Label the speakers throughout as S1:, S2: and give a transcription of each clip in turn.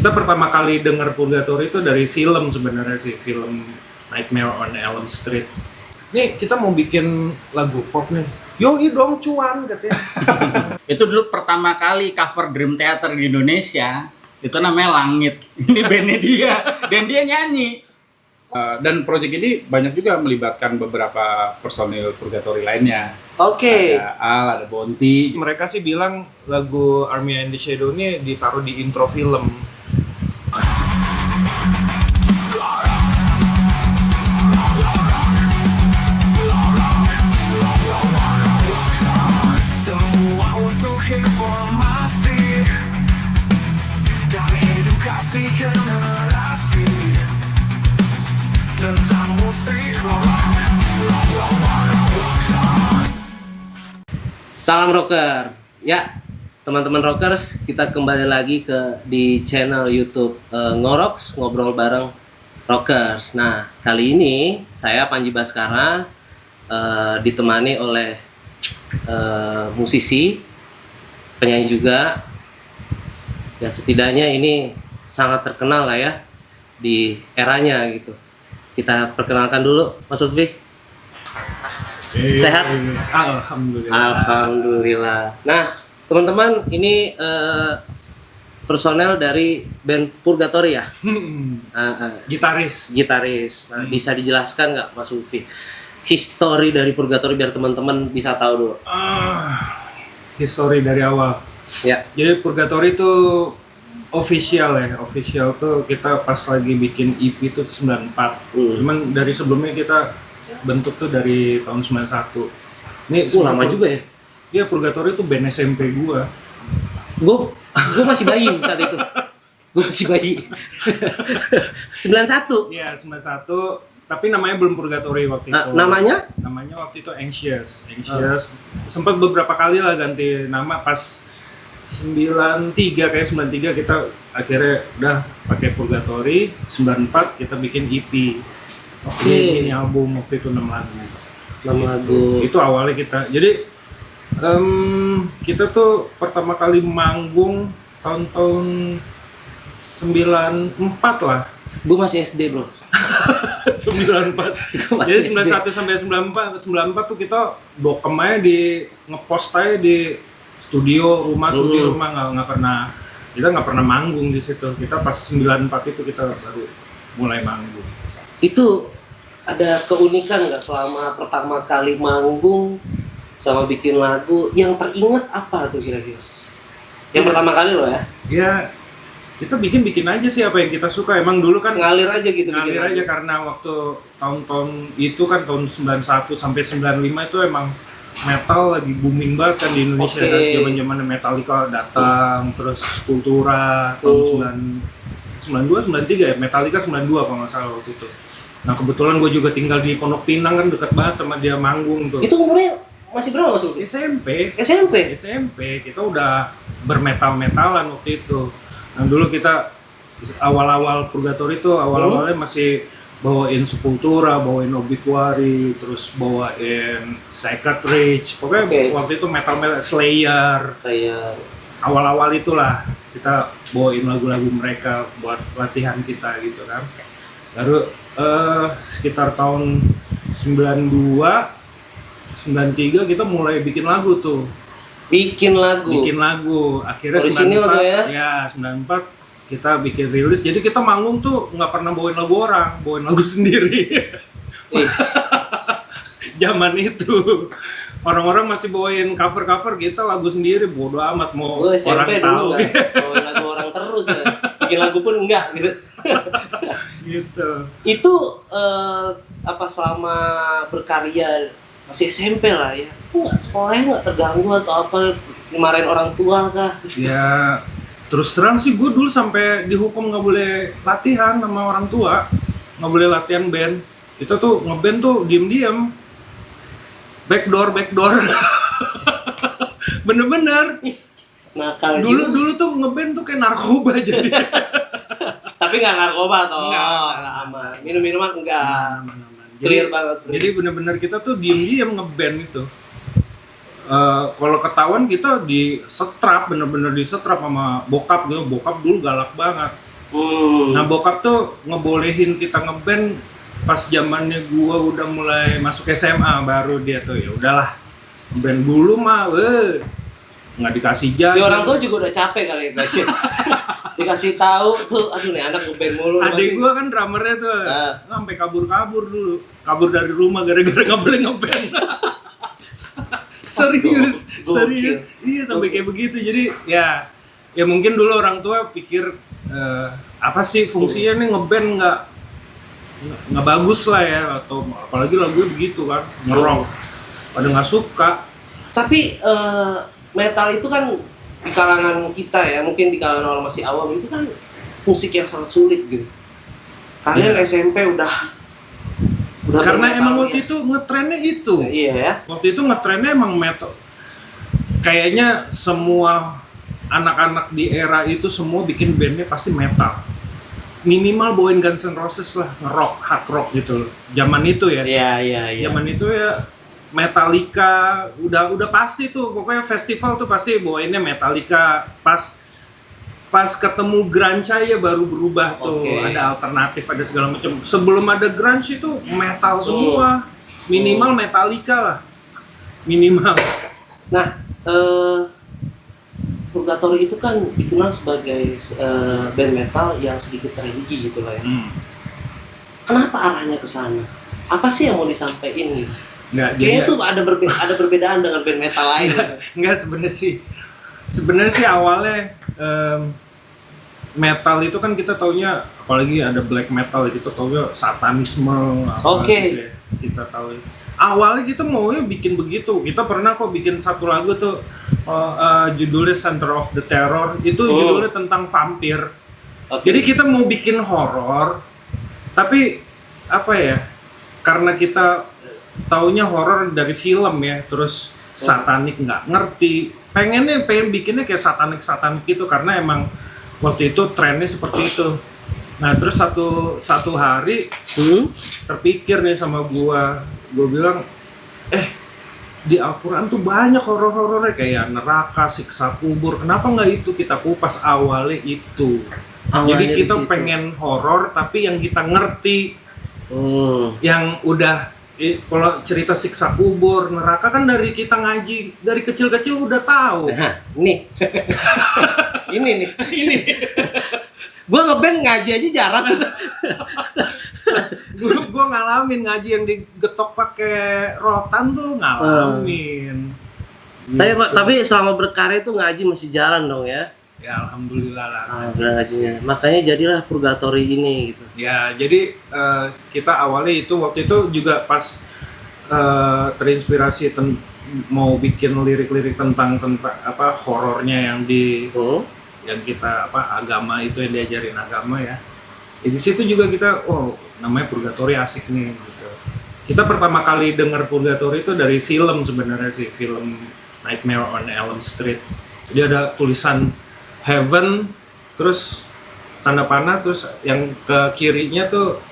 S1: Kita pertama kali dengar Purgatory itu dari film sebenarnya sih, film Nightmare on Elm Street. Nih kita mau bikin lagu pop nih. Yoi dong cuan katanya.
S2: Itu dulu pertama kali cover Dream Theater di Indonesia. Itu namanya Langit. Ini bandnya dia. Dan dia nyanyi.
S3: Dan proyek ini banyak juga melibatkan beberapa personil Purgatory lainnya.
S2: Oke.
S3: Ada Al, ada Bonti.
S1: Mereka sih bilang lagu Army and the Shadow ini ditaruh di intro film.
S4: Semua untuk informasi dan edukasi generasi tentang musik.
S5: Salam rocker, ya teman-teman rockers, kita kembali lagi di channel YouTube Ngoroks, ngobrol bareng rockers. Nah kali ini saya Panji Baskara ditemani oleh musisi, penyanyi juga. Ya setidaknya ini sangat terkenal lah ya di eranya gitu. Kita perkenalkan dulu Mas Lutfi. Sehat?
S1: Alhamdulillah.
S5: Alhamdulillah. Nah, teman-teman, ini personel dari band Purgatory ya?
S1: Gitaris.
S5: Gitaris. Nah, bisa dijelaskan nggak, Mas Lutfi, history dari Purgatory biar teman-teman bisa tahu dulu?
S1: History dari awal.
S5: Ya.
S1: Jadi Purgatory itu official ya. Official tuh kita pas lagi bikin EP itu 94. Cuman dari sebelumnya kita bentuk tuh dari tahun 91. Ini
S5: Lama juga ya?
S1: Iya, Purgatory itu band SMP gua.
S5: Gue masih bayi saat itu. Gue masih bayi. 91.
S1: Iya, 91. Tapi namanya belum Purgatory waktu itu.
S5: Namanya?
S1: Namanya waktu itu Anxious. Sempat beberapa kali lah ganti nama pas 93 kayak 93 kita akhirnya udah pakai Purgatory. 94 kita bikin EP. Ini album waktu itu 6 lagu.
S5: 6 lagu.
S1: Itu awalnya kita. Jadi kita tuh pertama kali manggung tahun-tahun 94 lah.
S5: Gue masih SD bro.
S1: 94. Jadi 91 sampai 94 tuh kita dokem aja di ngepost aja di studio rumah kita nggak pernah manggung di situ. Kita pas 94 itu kita baru mulai manggung.
S5: Itu ada keunikan nggak selama pertama kali manggung sama bikin lagu yang teringat apa tuh kira-kira? Yang pertama kali lo ya?
S1: Ya kita bikin aja sih apa yang kita suka. Emang dulu kan
S5: Ngalir aja gitu.
S1: ngalir
S5: bikin
S1: aja karena waktu tahun-tahun itu kan tahun 91 sampai 95 itu emang metal lagi booming banget kan di Indonesia.
S5: Oke.
S1: Zaman-zaman Metallica datang, terus Sepultura tahun 92 93 ya, Metallica 92 kalau nggak salah waktu itu. Nah kebetulan gue juga tinggal di Pondok Pinang kan, dekat banget sama dia manggung tuh.
S5: Itu umurnya masih berapa Mas Lutfi?
S1: SMP kita udah bermetal-metalan waktu itu. Nah dulu kita awal-awal Purgatory itu awalnya masih bawain Sepultura, bawain Obituary, terus bawain Sacred Rage. Pokoknya waktu itu metal Slayer. Awal-awal itulah kita bawain lagu-lagu mereka buat latihan kita gitu kan. Lalu sekitar tahun 92, 93 kita mulai bikin lagu tuh. Bikin lagu. Akhirnya
S5: Orisinil
S1: 94
S5: tuh ya?
S1: Ya, 94 kita bikin rilis. Jadi kita manggung tuh nggak pernah bawain lagu orang, bawain lagu sendiri. Zaman itu orang-orang masih bawain cover-cover, kita lagu sendiri, bodo amat mau
S5: Gue SMP
S1: orang tahu.
S5: dulu bawain lagu orang terus ya. Bikin lagu pun enggak gitu.
S1: Gitu.
S5: Itu apa selama berkarya masih SMP lah ya, itu nggak sekolahnya nggak terganggu atau apa, dimarahin orang tua kah?
S1: Ya terus terang sih gue dulu sampai dihukum nggak boleh latihan sama orang tua, nggak boleh latihan band. Itu tuh ngeband tuh diem-diem, backdoor. Bener-bener.
S5: Nakal
S1: Dulu
S5: juga.
S1: tuh ngeband tuh kayak narkoba jadi.
S5: Tapi nggak narkoba toh.
S1: Nggak.
S5: Aman. Minum-minuman enggak.
S1: Aman.
S5: Clear banget.
S1: Jadi bener-bener kita tuh diem-diem ngeband itu. Kalau ketahuan kita di setrap, bener-bener di setrap sama bokap gitu. Bokap dulu galak banget. Nah bokap tuh ngebolehin kita ngeband pas zamannya gua udah mulai masuk SMA, baru dia tuh ya udahlah ngeband dulu mah, nggak dikasih
S5: Di
S1: jajan.
S5: orang tua juga udah capek kali ya guys ya. Dikasih tahu tuh, aduh nih anak ngeband mulu.
S1: Adik gua kan drummernya tuh, sampai kabur-kabur dulu, kabur dari rumah gara-gara nggak boleh ngeband. Serius,
S5: Gokil.
S1: serius, iya sampai kayak begitu. Jadi ya mungkin dulu orang tua pikir apa sih fungsinya nih ngeband nggak bagus lah ya, atau apalagi lagunya begitu kan ngerok, pada nggak suka.
S5: Tapi metal itu kan di kalangan kita ya, mungkin di kalangan orang masih awam itu kan musik yang sangat sulit gitu. Kalian SMP udah
S1: Karena
S5: bermetal
S1: emang
S5: ya?
S1: waktu itu ngetrennya itu.
S5: Iya ya.
S1: Waktu itu ngetrennya emang metal. Kayaknya semua anak-anak di era itu semua bikin bandnya pasti metal. Minimal bawain Guns N' Roses lah, nge-rock, hard rock gitu. Zaman itu ya.
S5: Iya.
S1: Zaman itu ya Metallica udah pasti tuh, pokoknya festival tuh pasti bawainnya Metallica. Pas ketemu grunge ya baru berubah tuh.
S5: Oke.
S1: Ada alternatif, ada segala macam. Sebelum ada grunge itu metal semua. Minimal Metallica lah. Minimal.
S5: Nah, Purgatory itu kan dikenal sebagai band metal yang sedikit religi gitu lah ya. Kenapa arahnya ke sana? Apa sih yang mau disampaikan gitu?
S1: Nggak,
S5: Kayaknya
S1: jadi-
S5: tuh ada perbedaan dengan band metal lain. Gitu.
S1: Enggak, sebenarnya sih awalnya metal itu kan kita taunya, apalagi ada black metal gitu, taunya satanisme apa
S5: Oke.
S1: gitu ya. Kita tahu awalnya kita maunya bikin begitu. Kita pernah kok bikin satu lagu tuh judulnya Center of the Terror, itu judulnya tentang vampir.
S5: Oke.
S1: Jadi kita mau bikin horor, tapi apa ya, karena kita taunya horor dari film ya, terus satanik nggak ngerti, pengen bikinnya kayak satanik gitu, karena emang waktu itu trennya seperti itu. Nah terus satu hari terpikir nih sama gua bilang, di Al-Quran tuh banyak horor-horornya kayak neraka, siksa kubur, kenapa nggak itu kita kupas awalnya itu. Jadi
S5: Awalnya
S1: kita
S5: di situ.
S1: pengen horor tapi yang kita ngerti, yang udah kalau cerita siksa kubur, neraka kan dari kita ngaji dari kecil-kecil udah tahu.
S5: Nah, nih. ini nih. Gua ngeband ngaji aja jarang.
S1: Gua ngalamin ngaji yang digetok pakai rotan tuh ngalamin. Gitu.
S5: Tapi selama berkarya itu ngaji masih jalan dong ya.
S1: Ya alhamdulillah lah.
S5: Alhamdulillah ngajinya. Makanya jadilah Purgatory ini gitu.
S1: Ya jadi kita awalnya itu waktu itu juga pas terinspirasi mau bikin lirik-lirik tentang apa horornya yang yang kita agama itu, yang diajarin agama ya. Di situ juga kita namanya Purgatory asik nih gitu. Kita pertama kali dengar Purgatory itu dari film sebenarnya sih, film Nightmare on Elm Street. Jadi ada tulisan Heaven, terus tanda panah, terus yang ke kirinya tuh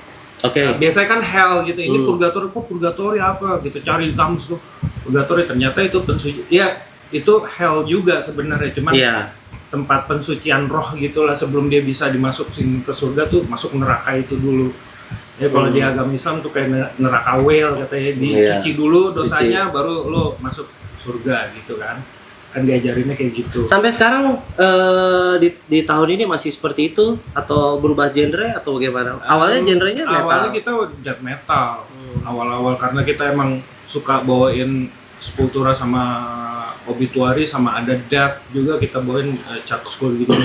S1: biasanya kan Hell gitu. Ini Purgatory, kok Purgatory apa gitu, cari di kamus tuh Purgatory, ternyata itu pensuci. Ya itu Hell juga sebenarnya, cuman tempat pensucian roh gitulah, sebelum dia bisa dimasukin ke surga tuh masuk neraka itu dulu. Ya kalau di agama Islam tuh kayak neraka whale katanya, dicuci dulu dosanya baru lo masuk surga gitu kan diajarinnya kayak gitu.
S5: Sampai sekarang di tahun ini masih seperti itu atau berubah genre atau bagaimana? Awalnya genrenya metal.
S1: Awalnya kita death metal. Awal-awal karena kita emang suka bawain Sepultura sama Obituary, sama ada Death juga kita bawain Chuck Skull gitu.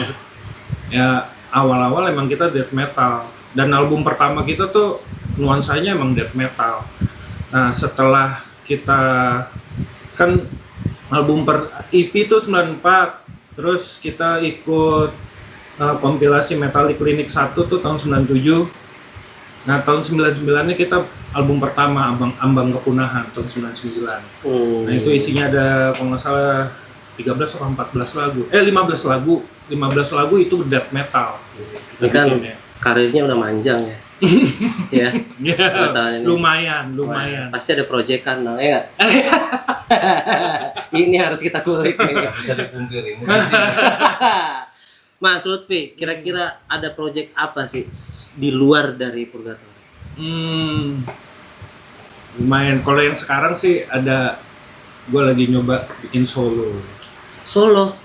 S1: Ya awal-awal emang kita death metal, dan album pertama kita tuh nuansanya emang death metal. Nah setelah kita kan album EP itu 94, terus kita ikut kompilasi Metallic Clinic 1 tuh tahun 97. Nah tahun 99-nya kita album pertama Ambang Kepunahan tahun 99. Nah itu isinya ada kalau nggak salah 13 atau 14 lagu. 15 lagu. 15 lagu itu death metal.
S5: Ini kan karirnya udah manjang ya. Ya.
S1: Lumayan.
S5: Pasti ada proyekan dong ya. Ini harus kita kulik nih.
S6: Bisa dipungkiri musisi.
S5: Mas Lutfi, kira-kira ada project apa sih di luar dari Purgatory?
S1: Lumayan. Kalau yang sekarang sih ada, gue lagi nyoba bikin solo.
S5: Solo,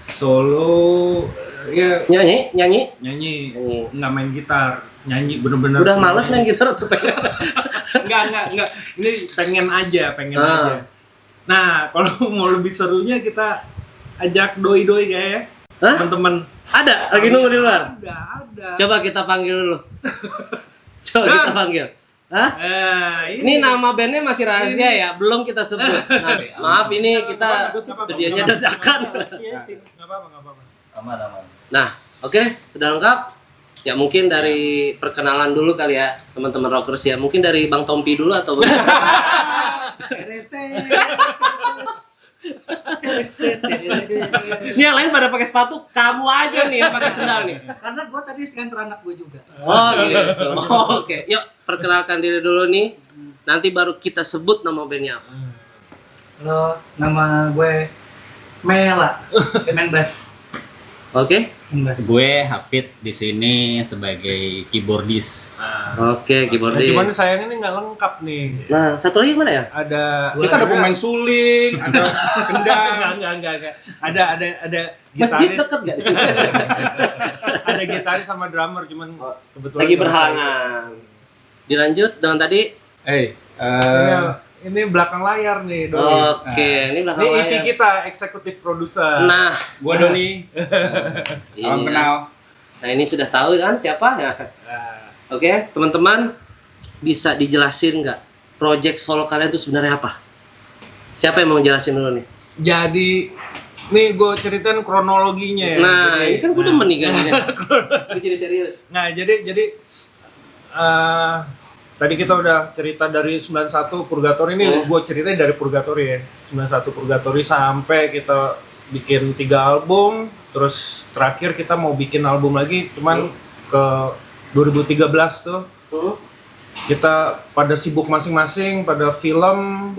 S1: Ya
S5: nyanyi,
S1: nyanyi,
S5: Nyanyi.
S1: nggak main gitar, nyanyi bener-bener.
S5: Udah males main gitar atau pengen?
S1: Enggak. Ini pengen aja. Nah, kalau mau lebih serunya kita ajak doi-doi kayak
S5: Hah?
S1: teman-teman.
S5: Ada, lagi nunggu di luar.
S1: Ada.
S5: Coba kita panggil dulu. Coba kita panggil. Hah? Ini nama bandnya masih rahasia ya, belum kita sebut. Nah, maaf ini kita studionya dadakan.
S1: Nggak apa-apa.
S2: Aman.
S5: Nah, oke, sudah lengkap. Ya mungkin dari perkenalan dulu kali ya teman-teman rockers ya. Mungkin dari Bang Tompi dulu atau Ini yang lain pada pakai sepatu, kamu aja nih yang pakai sendal nih.
S6: Karena gue tadi nganter anak gue juga.
S5: Oh gitu. Oke, yuk perkenalkan diri dulu nih. Nanti baru kita sebut nama bandnya apa.
S6: Halo, nama gue Mela, main bass.
S5: Oke?
S6: Main bass.
S2: Gue Hafid di sini sebagai keyboardis.
S5: Oke,
S1: Nah,
S5: keyboardis.
S1: cuman sayangnya ini nggak lengkap nih.
S5: Nah, satu lagi mana ya?
S1: Ada
S3: Kita ada pemain suling, ada kendang.
S1: Enggak. Ada
S5: Masjid
S1: gitaris,
S5: deket gak di sini?
S1: ada gitaris sama drummer, cuman kebetulan
S5: Lagi
S1: cuma
S5: berhalangan. Dilanjut dengan tadi.
S1: saya. Ini belakang layar nih, Doi.
S5: Oke, ini belakang
S1: Ini EP
S5: layar.
S1: kita, eksekutif produser.
S5: Nah,
S3: Gua Doni. Salam
S5: ini
S3: kenal.
S5: Nah, ini sudah tahu kan siapa? Nah,
S1: Nah,
S5: oke, teman-teman bisa dijelasin nggak project solo kalian itu sebenarnya apa? Siapa yang mau jelasin dulu nih?
S1: jadi, nih gue ceritain kronologinya ya.
S5: Nah,
S1: Jadi-
S5: ini kan gue demen nih gini. Ini jadi serius.
S1: Nah, jadi tadi kita udah cerita dari 91 Purgatory ini,
S5: Iya.
S1: gue ceritain dari Purgatory ya. 91 Purgatory sampai kita bikin 3 album, terus terakhir kita mau bikin album lagi, cuman ke 2013 tuh kita pada sibuk masing-masing, pada film,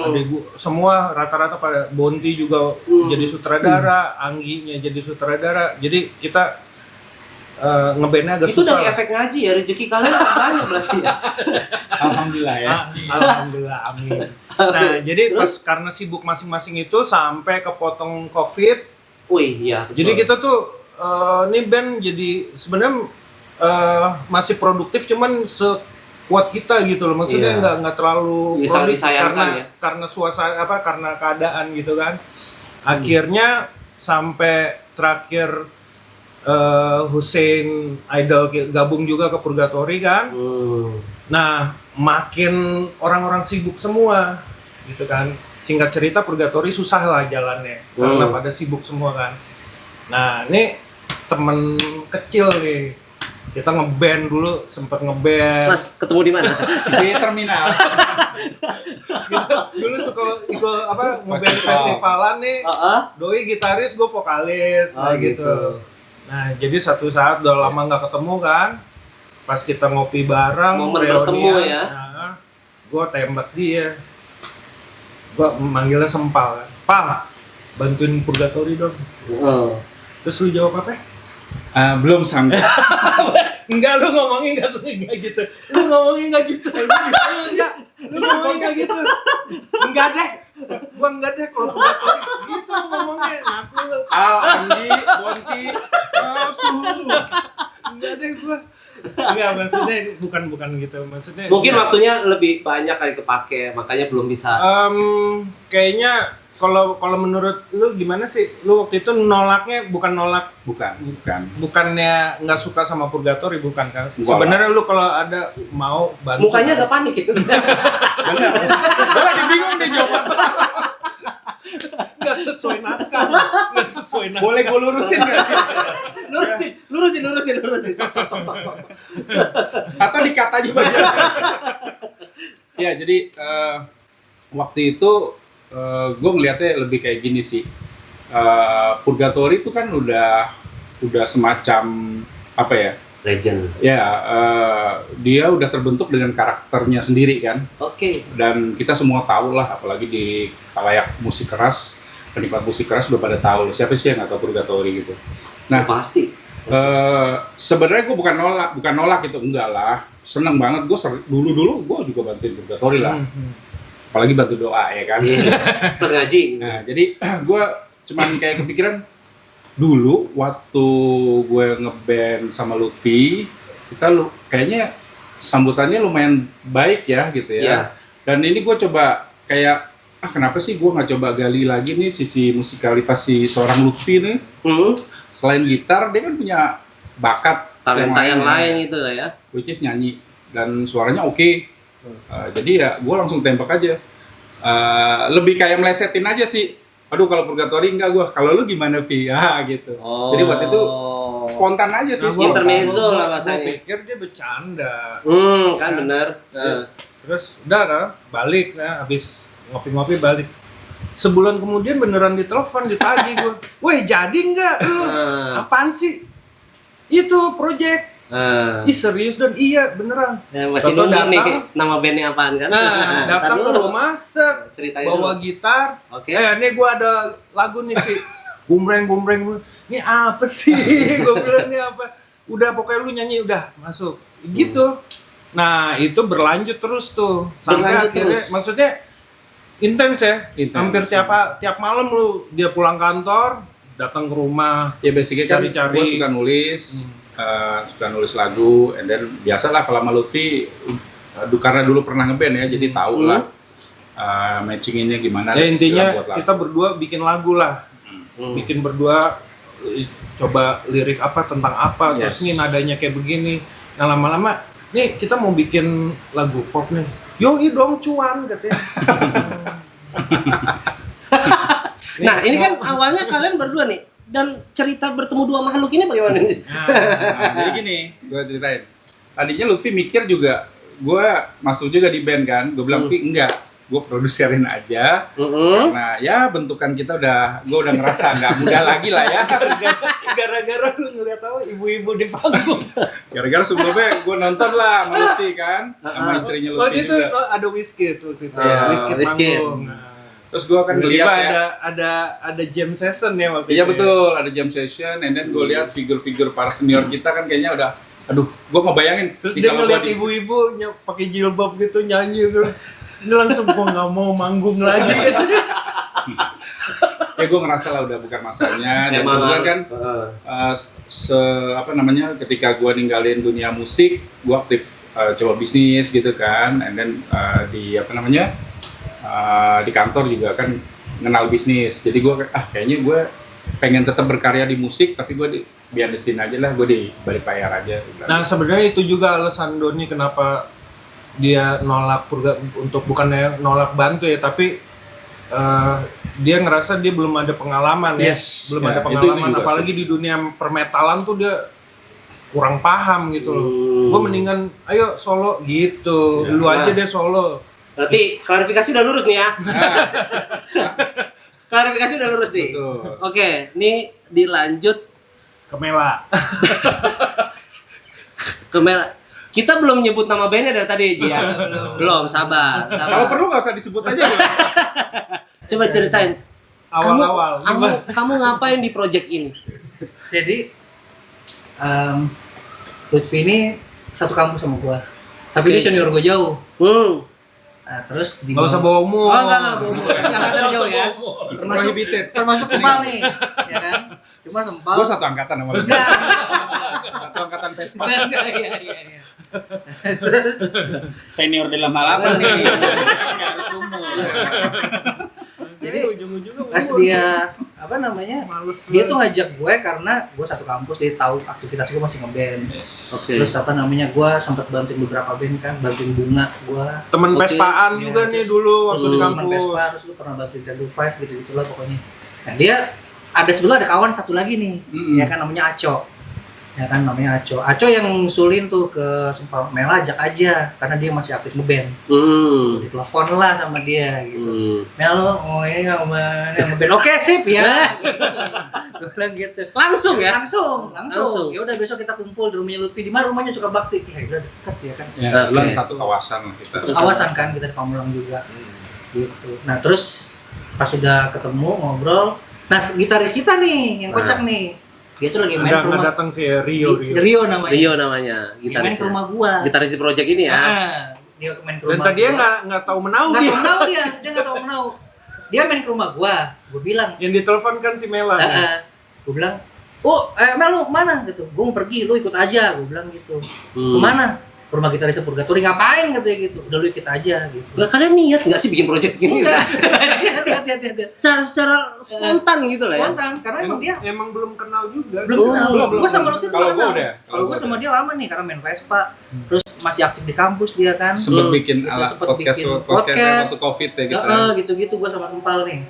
S1: adik gua semua rata-rata pada Bonti juga jadi sutradara, Angginya jadi sutradara. Jadi kita ngebandnya agak
S5: Itu
S1: susah.
S5: dari efek ngaji ya, rezeki kalian banyak berarti ya.
S3: Alhamdulillah ya.
S1: Alhamdulillah, amin. Nah, jadi pas karena sibuk masing-masing itu sampai kepotong COVID,
S5: Wih, iya. betul.
S1: jadi kita tuh ini band jadi sebenarnya masih produktif, cuman sekuat kita gitu loh. Maksudnya
S5: Iya.
S1: nggak terlalu
S5: Bisa
S1: prolific
S5: disayangkan ya.
S1: karena suasana karena keadaan gitu kan. Akhirnya sampai terakhir Hussein Idol gabung juga ke Purgatory kan. Nah, makin orang-orang sibuk semua gitu kan. Singkat cerita Purgatory susah lah jalannya karena pada sibuk semua kan. Nah, ini temen kecil nih. Kita ngeband dulu, sempet ngeband.
S5: Mas, ketemu di mana?
S3: Di terminal.
S1: Dulu suka ikut ngeband
S3: Festival.
S1: festivalan nih. Doi gitaris, gue vokalis,
S5: Oh,
S1: kayak gitu. Nah, jadi satu saat udah lama nggak ketemu kan, pas kita ngopi bareng,
S5: Momen
S1: reunian,
S5: bertemu ya.
S1: nah, gue tembak dia, gue manggilnya Sempal kan, Pal, bantuin Purgatory dong. Terus lu jawab apa?
S3: Belum sanggup.
S1: Enggak, lu ngomongin nggak gitu. Lu ngomongin nggak gitu. Enggak, lu ngomongin nggak gitu. Enggak deh, gua enggak deh kalau Purgatory gitu ngomongnya. Ngaku lu.
S3: Al, Andi, Bonti.
S1: Suhu. Enggak deh gua. Enggak, maksudnya bukan gitu. Maksudnya
S5: Mungkin
S1: ya,
S5: waktunya lebih banyak kali kepake, makanya belum bisa.
S1: kayaknya kalau menurut lu gimana sih? Lu waktu itu nolaknya bukan nolak, bukannya nggak suka sama Purgatory, bukan kan?
S3: Enggak
S1: Sebenarnya lu kalau ada mau bantu.
S5: Mukanya agak panik ya.
S3: Gue lagi bingung nih jawaban.
S1: nggak sesuai naskah. Nggak sesuai naskah.
S3: Boleh gue lurusin nggak?
S5: lurusin. Sok.
S3: Atau dikat aja banyak. Ya, jadi waktu itu gue ngeliatnya lebih kayak gini sih. Purgatory itu kan udah semacam apa ya?
S5: Legend.
S3: Ya, dia udah terbentuk dengan karakternya sendiri kan.
S5: Oke.
S3: Dan kita semua tahu lah, apalagi di khalayak musik keras, penikmat musik keras udah pada tahu loh, siapa sih yang nggak tahu Purgatory gitu. Nah,
S5: Pasti.
S3: sebenarnya gue bukan nolak gitu, enggak lah. Seneng banget gue dulu gue juga bantuin Purgatory lah. Apalagi bantu doa ya kan.
S5: Pas ngaji.
S3: Nah, jadi gue cuman kayak kepikiran dulu waktu gue ngeband sama Lutfi, kita kayaknya sambutannya lumayan baik ya gitu ya.
S5: Iya.
S3: Dan ini gue coba kayak kenapa sih gue nggak coba gali lagi nih sisi musikalitas si seorang Lutfi nih. Selain gitar dia kan punya bakat
S5: Talenta yang lain gitu lah ya.
S3: which is nyanyi dan suaranya oke. Jadi ya gue langsung tembak aja. Lebih kayak melesetin aja sih. Aduh kalau Purgatory enggak gue. Kalau lu gimana Vi? Gitu. Jadi buat itu spontan aja sih.
S5: Intermezzo lah
S1: Gue
S5: bahasanya.
S1: pikir dia bercanda.
S5: Kan benar.
S1: Terus udah kan, balik ya, habis ngopi-ngopi balik. Sebulan kemudian beneran ditelepon, ditagih gue. Weh, jadi nggak lu? Apaan sih? Itu project. Ih serius dan iya beneran.
S5: Masih
S1: Toto
S5: nunggu nih
S1: datang.
S5: nama bandnya apaan kan?
S1: Nah, datang ke
S5: Ntar dulu.
S1: rumah set,
S5: Ceritain
S1: bawa
S5: dulu.
S1: gitar.
S5: Oke.
S1: Nih gue ada lagu nih, Vi. Gumbreng. Ini apa sih? Gue bilang ini apa? Udah pokoknya lu nyanyi udah masuk. Gitu. Nah, itu berlanjut terus tuh sampai
S5: Berlanjut
S1: akhirnya
S5: terus.
S1: maksudnya intens ya.
S3: Intens.
S1: Hampir tiap malam lu dia pulang kantor, datang ke rumah.
S3: Ya basically kan
S1: Cari-cari.
S3: gue suka nulis lagu, and then biasalah kalau sama Lutfi, karena dulu pernah ngeband ya, jadi tahu lah matchinginnya gimana.
S1: Ya intinya
S3: buat lagu.
S1: kita berdua bikin lagu lah. Bikin berdua coba lirik apa tentang apa, terus
S3: Yes.
S1: nih nadanya kayak begini. Nah lama-lama, nih kita mau bikin lagu pop nih. Yoi dong cuan katanya.
S5: Nah, ini kan awalnya kalian berdua nih. Dan cerita bertemu dua makhluk ini bagaimana nih?
S3: Nah, jadi gini, gue ceritain. Tadinya Lutfi mikir juga, gue masuk juga di band kan. Gue bilang, Pi enggak, gue produserin aja. Karena ya bentukan kita gue udah ngerasa nggak muda lagi lah ya.
S1: Gara-gara lu ngeliat apa ibu-ibu di panggung.
S3: Gara-gara sebelumnya gue nonton lah sama Lutfi kan, sama istrinya
S1: Oh
S3: Lutfi
S1: itu
S3: juga.
S1: ada whisky tuh gitu.
S5: Iya,
S1: Whisky
S5: Wizkid.
S1: panggung. Nah.
S3: Terus gue kan
S1: Tiba-tiba
S3: ngeliat ya.
S1: ada jam session ya waktu
S3: Iya
S1: itu.
S3: betul, ada jam session, and then gue lihat figur-figur para senior kita kan kayaknya udah, aduh, gue ngebayangin.
S1: Terus
S3: nih
S1: dia
S3: kalau
S1: ngeliat
S3: gua di-
S1: ibu-ibu pakai jilbab gitu nyanyi gitu. Ini langsung gua nggak mau manggung lagi gitu.
S3: Ya gue ngerasa lah udah bukan masanya. Dan
S5: Emang
S3: kemudian kan,
S5: harus,
S3: ketika gue ninggalin dunia musik, gue aktif coba bisnis gitu kan, and then di kantor juga kan kenal bisnis. Jadi gue kayaknya gue pengen tetap berkarya di musik, tapi gue di behind the scene aja lah, gue di balik layar aja.
S1: Nah sebenarnya itu juga alasan Doni kenapa dia nolak untuk bukannya nolak bantu ya, tapi dia ngerasa dia belum ada pengalaman ya,
S3: Yes,
S1: belum
S3: ya,
S1: ada
S3: itu
S1: pengalaman,
S3: juga
S1: apalagi di dunia permetalan tuh dia kurang paham gitu loh. Gue mendingan ayo solo gitu,
S3: Ya.
S1: lu aja deh solo.
S5: Berarti klarifikasi udah lurus nih ya. Klarifikasi udah lurus nih.
S3: Betul.
S5: Oke, nih dilanjut
S1: Ke Mela.
S5: ke kita belum nyebut nama bandnya dari tadi Ji ya. Belum, sabar.
S3: Kalau perlu nggak usah disebut aja.
S5: Coba ceritain.
S1: Awal-awal.
S5: Kamu ngapain di project ini?
S6: Jadi Lutfi ini satu kampus sama gua. Tapi dia senior gua jauh. Nah, terus di
S1: Gak usah bawa umur.
S6: Oh, enggak bawa umur. Tapi angkatan jauh ya. Termasuk
S3: Prohibited.
S6: termasuk Sempal nih, ya kan? Cuma Sempal.
S3: Gue satu angkatan sama lu.
S6: Enggak.
S3: Satu angkatan Vespa.
S6: Enggak, iya.
S2: Senior dalam hal apa nih? Nggak harus umur.
S6: Jadi
S1: ujung-ujungnya
S6: pas
S1: umur.
S6: dia
S1: Males
S6: dia tuh
S1: banget.
S6: ngajak gue karena gue satu kampus, dia tahu aktivitas gue masih ngeband.
S5: Oke.
S6: Terus gue sempat bantuin beberapa band kan, bantuin Bunga gue.
S1: temen
S5: Oke.
S1: Pespaan
S6: Iya,
S1: juga nih dulu waktu di
S6: Teman
S1: kampus.
S6: Vespa, terus gue pernah bantuin Tattoo Five gitu-gitulah pokoknya. Nah dia sebelah ada kawan satu lagi nih, ya kan namanya Aco. Ya kan namanya Aco. Aco yang ngusulin tuh ke Sempal, Mel ajak aja karena dia masih aktif ngeband. Ditelepon lah sama dia gitu. Mel lo mau ini ngeband. Oke sip ya. Gue bilang gitu.
S5: Langsung ya?
S6: Langsung.
S5: Langsung.
S6: Ya udah besok kita kumpul di rumahnya Lutfi. Di mana rumahnya suka bakti? Ya udah deket ya kan.
S3: Ya,
S5: Oke.
S3: kebetulan satu kawasan lah kita.
S6: Kawasan kan kita di Pamulang juga. Gitu. Nah terus Pas sudah ketemu ngobrol, nah gitaris kita nih yang kocak nih, dia tuh lagi main ke
S1: Nggak
S6: rumah
S1: datang sih ya, Rio.
S6: Rio namanya.
S5: Rio namanya,
S6: Dia main ke
S5: gitarisnya.
S6: rumah gua.
S5: Gitaris di project ini ya.
S6: Dia main ke
S1: Dan
S6: rumah.
S1: tadinya
S6: gua.
S1: nggak tahu menau
S6: Nggak
S1: dia.
S6: tahu menau dia nggak tahu menau. Dia main ke rumah gua bilang,
S1: Yang ditelepon kan si Mela.
S6: gua bilang, Mel lu kemana gitu? Gua mau pergi, lu ikut aja, gua bilang gitu.
S5: Hmm.
S6: Kemana? Ke rumah gitaris Purgatory, ngapain katanya gitu? Udah lu ikut aja gitu.
S5: Nggak, kalian niat nggak sih bikin project gini?
S6: Enggak, hati-hati.
S5: Secara spontan gitu lah ya.
S6: Spontan, karena emang dia
S1: Emang belum kenal juga.
S6: belum kenal.
S3: belum.
S6: Gua sama Lutfi tuh
S3: Kalau gua
S6: lama.
S3: udah.
S6: Kalau gua sama dia lama nih karena main Vespa. Terus masih aktif di kampus dia kan.
S3: Sempet bikin
S6: Gitu,
S3: alat
S6: sempet
S3: podcast
S6: bikin
S3: podcast
S6: podcast.
S3: waktu Covid ya gitu.
S6: Gitu-gitu gua sama Sempal nih.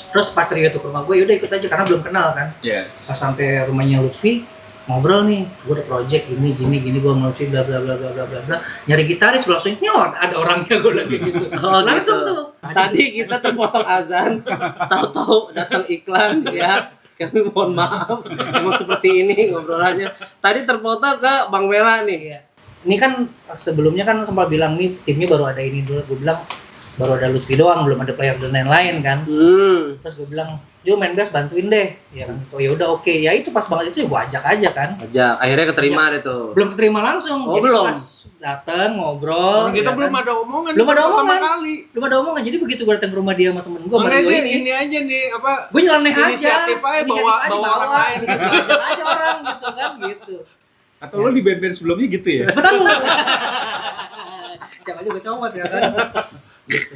S6: Terus pas Rio tuh ke rumah gue, yaudah ikut aja karena belum kenal kan.
S3: Yes.
S6: Pas sampai rumahnya Lutfi, ngobrol nih, gue ada project gini, gue mau Lutfi bla bla bla bla bla bla bla. Nyari gitaris langsung, ini ada orangnya gue lagi gitu. Langsung
S5: gitu.
S6: tuh.
S5: Tadi kita terpotong azan, tahu-tahu datang iklan ya. Kami mohon maaf, emang seperti ini ngobrolannya. Tadi terpotong ke Bang Mela nih.
S6: Iya. Ini kan sebelumnya kan sempat bilang nih timnya baru ada ini dulu, gue bilang baru ada Lutfi doang, belum ada player dan lain-lain kan. Terus gue bilang, Jo main bass bantuin deh, ya kan. Oh ya udah oke. Ya itu pas banget itu ya gue ajak aja kan.
S5: Akhirnya keterima deh tuh.
S6: Belum keterima langsung.
S5: Oh,
S6: Jadi
S5: belum.
S6: pas dateng ngobrol.
S1: Orang kita
S6: ya
S1: belum
S6: kan.
S1: ada omongan.
S6: Belum ada
S1: pertama
S6: omongan.
S1: kali.
S6: Belum ada omongan. Jadi begitu gue datang ke rumah dia sama temen gue,
S1: Makanya
S6: Mario
S1: dia
S6: ini,
S1: ini aja nih apa?
S6: gue nyeleneh aja.
S1: Inisiatif aja, bawa orang lain.
S6: Gitu, ajak aja orang gitu kan gitu.
S3: Atau lo di band-band sebelumnya gitu ya?
S6: Betul. Siapa juga comot ya kan. Gitu.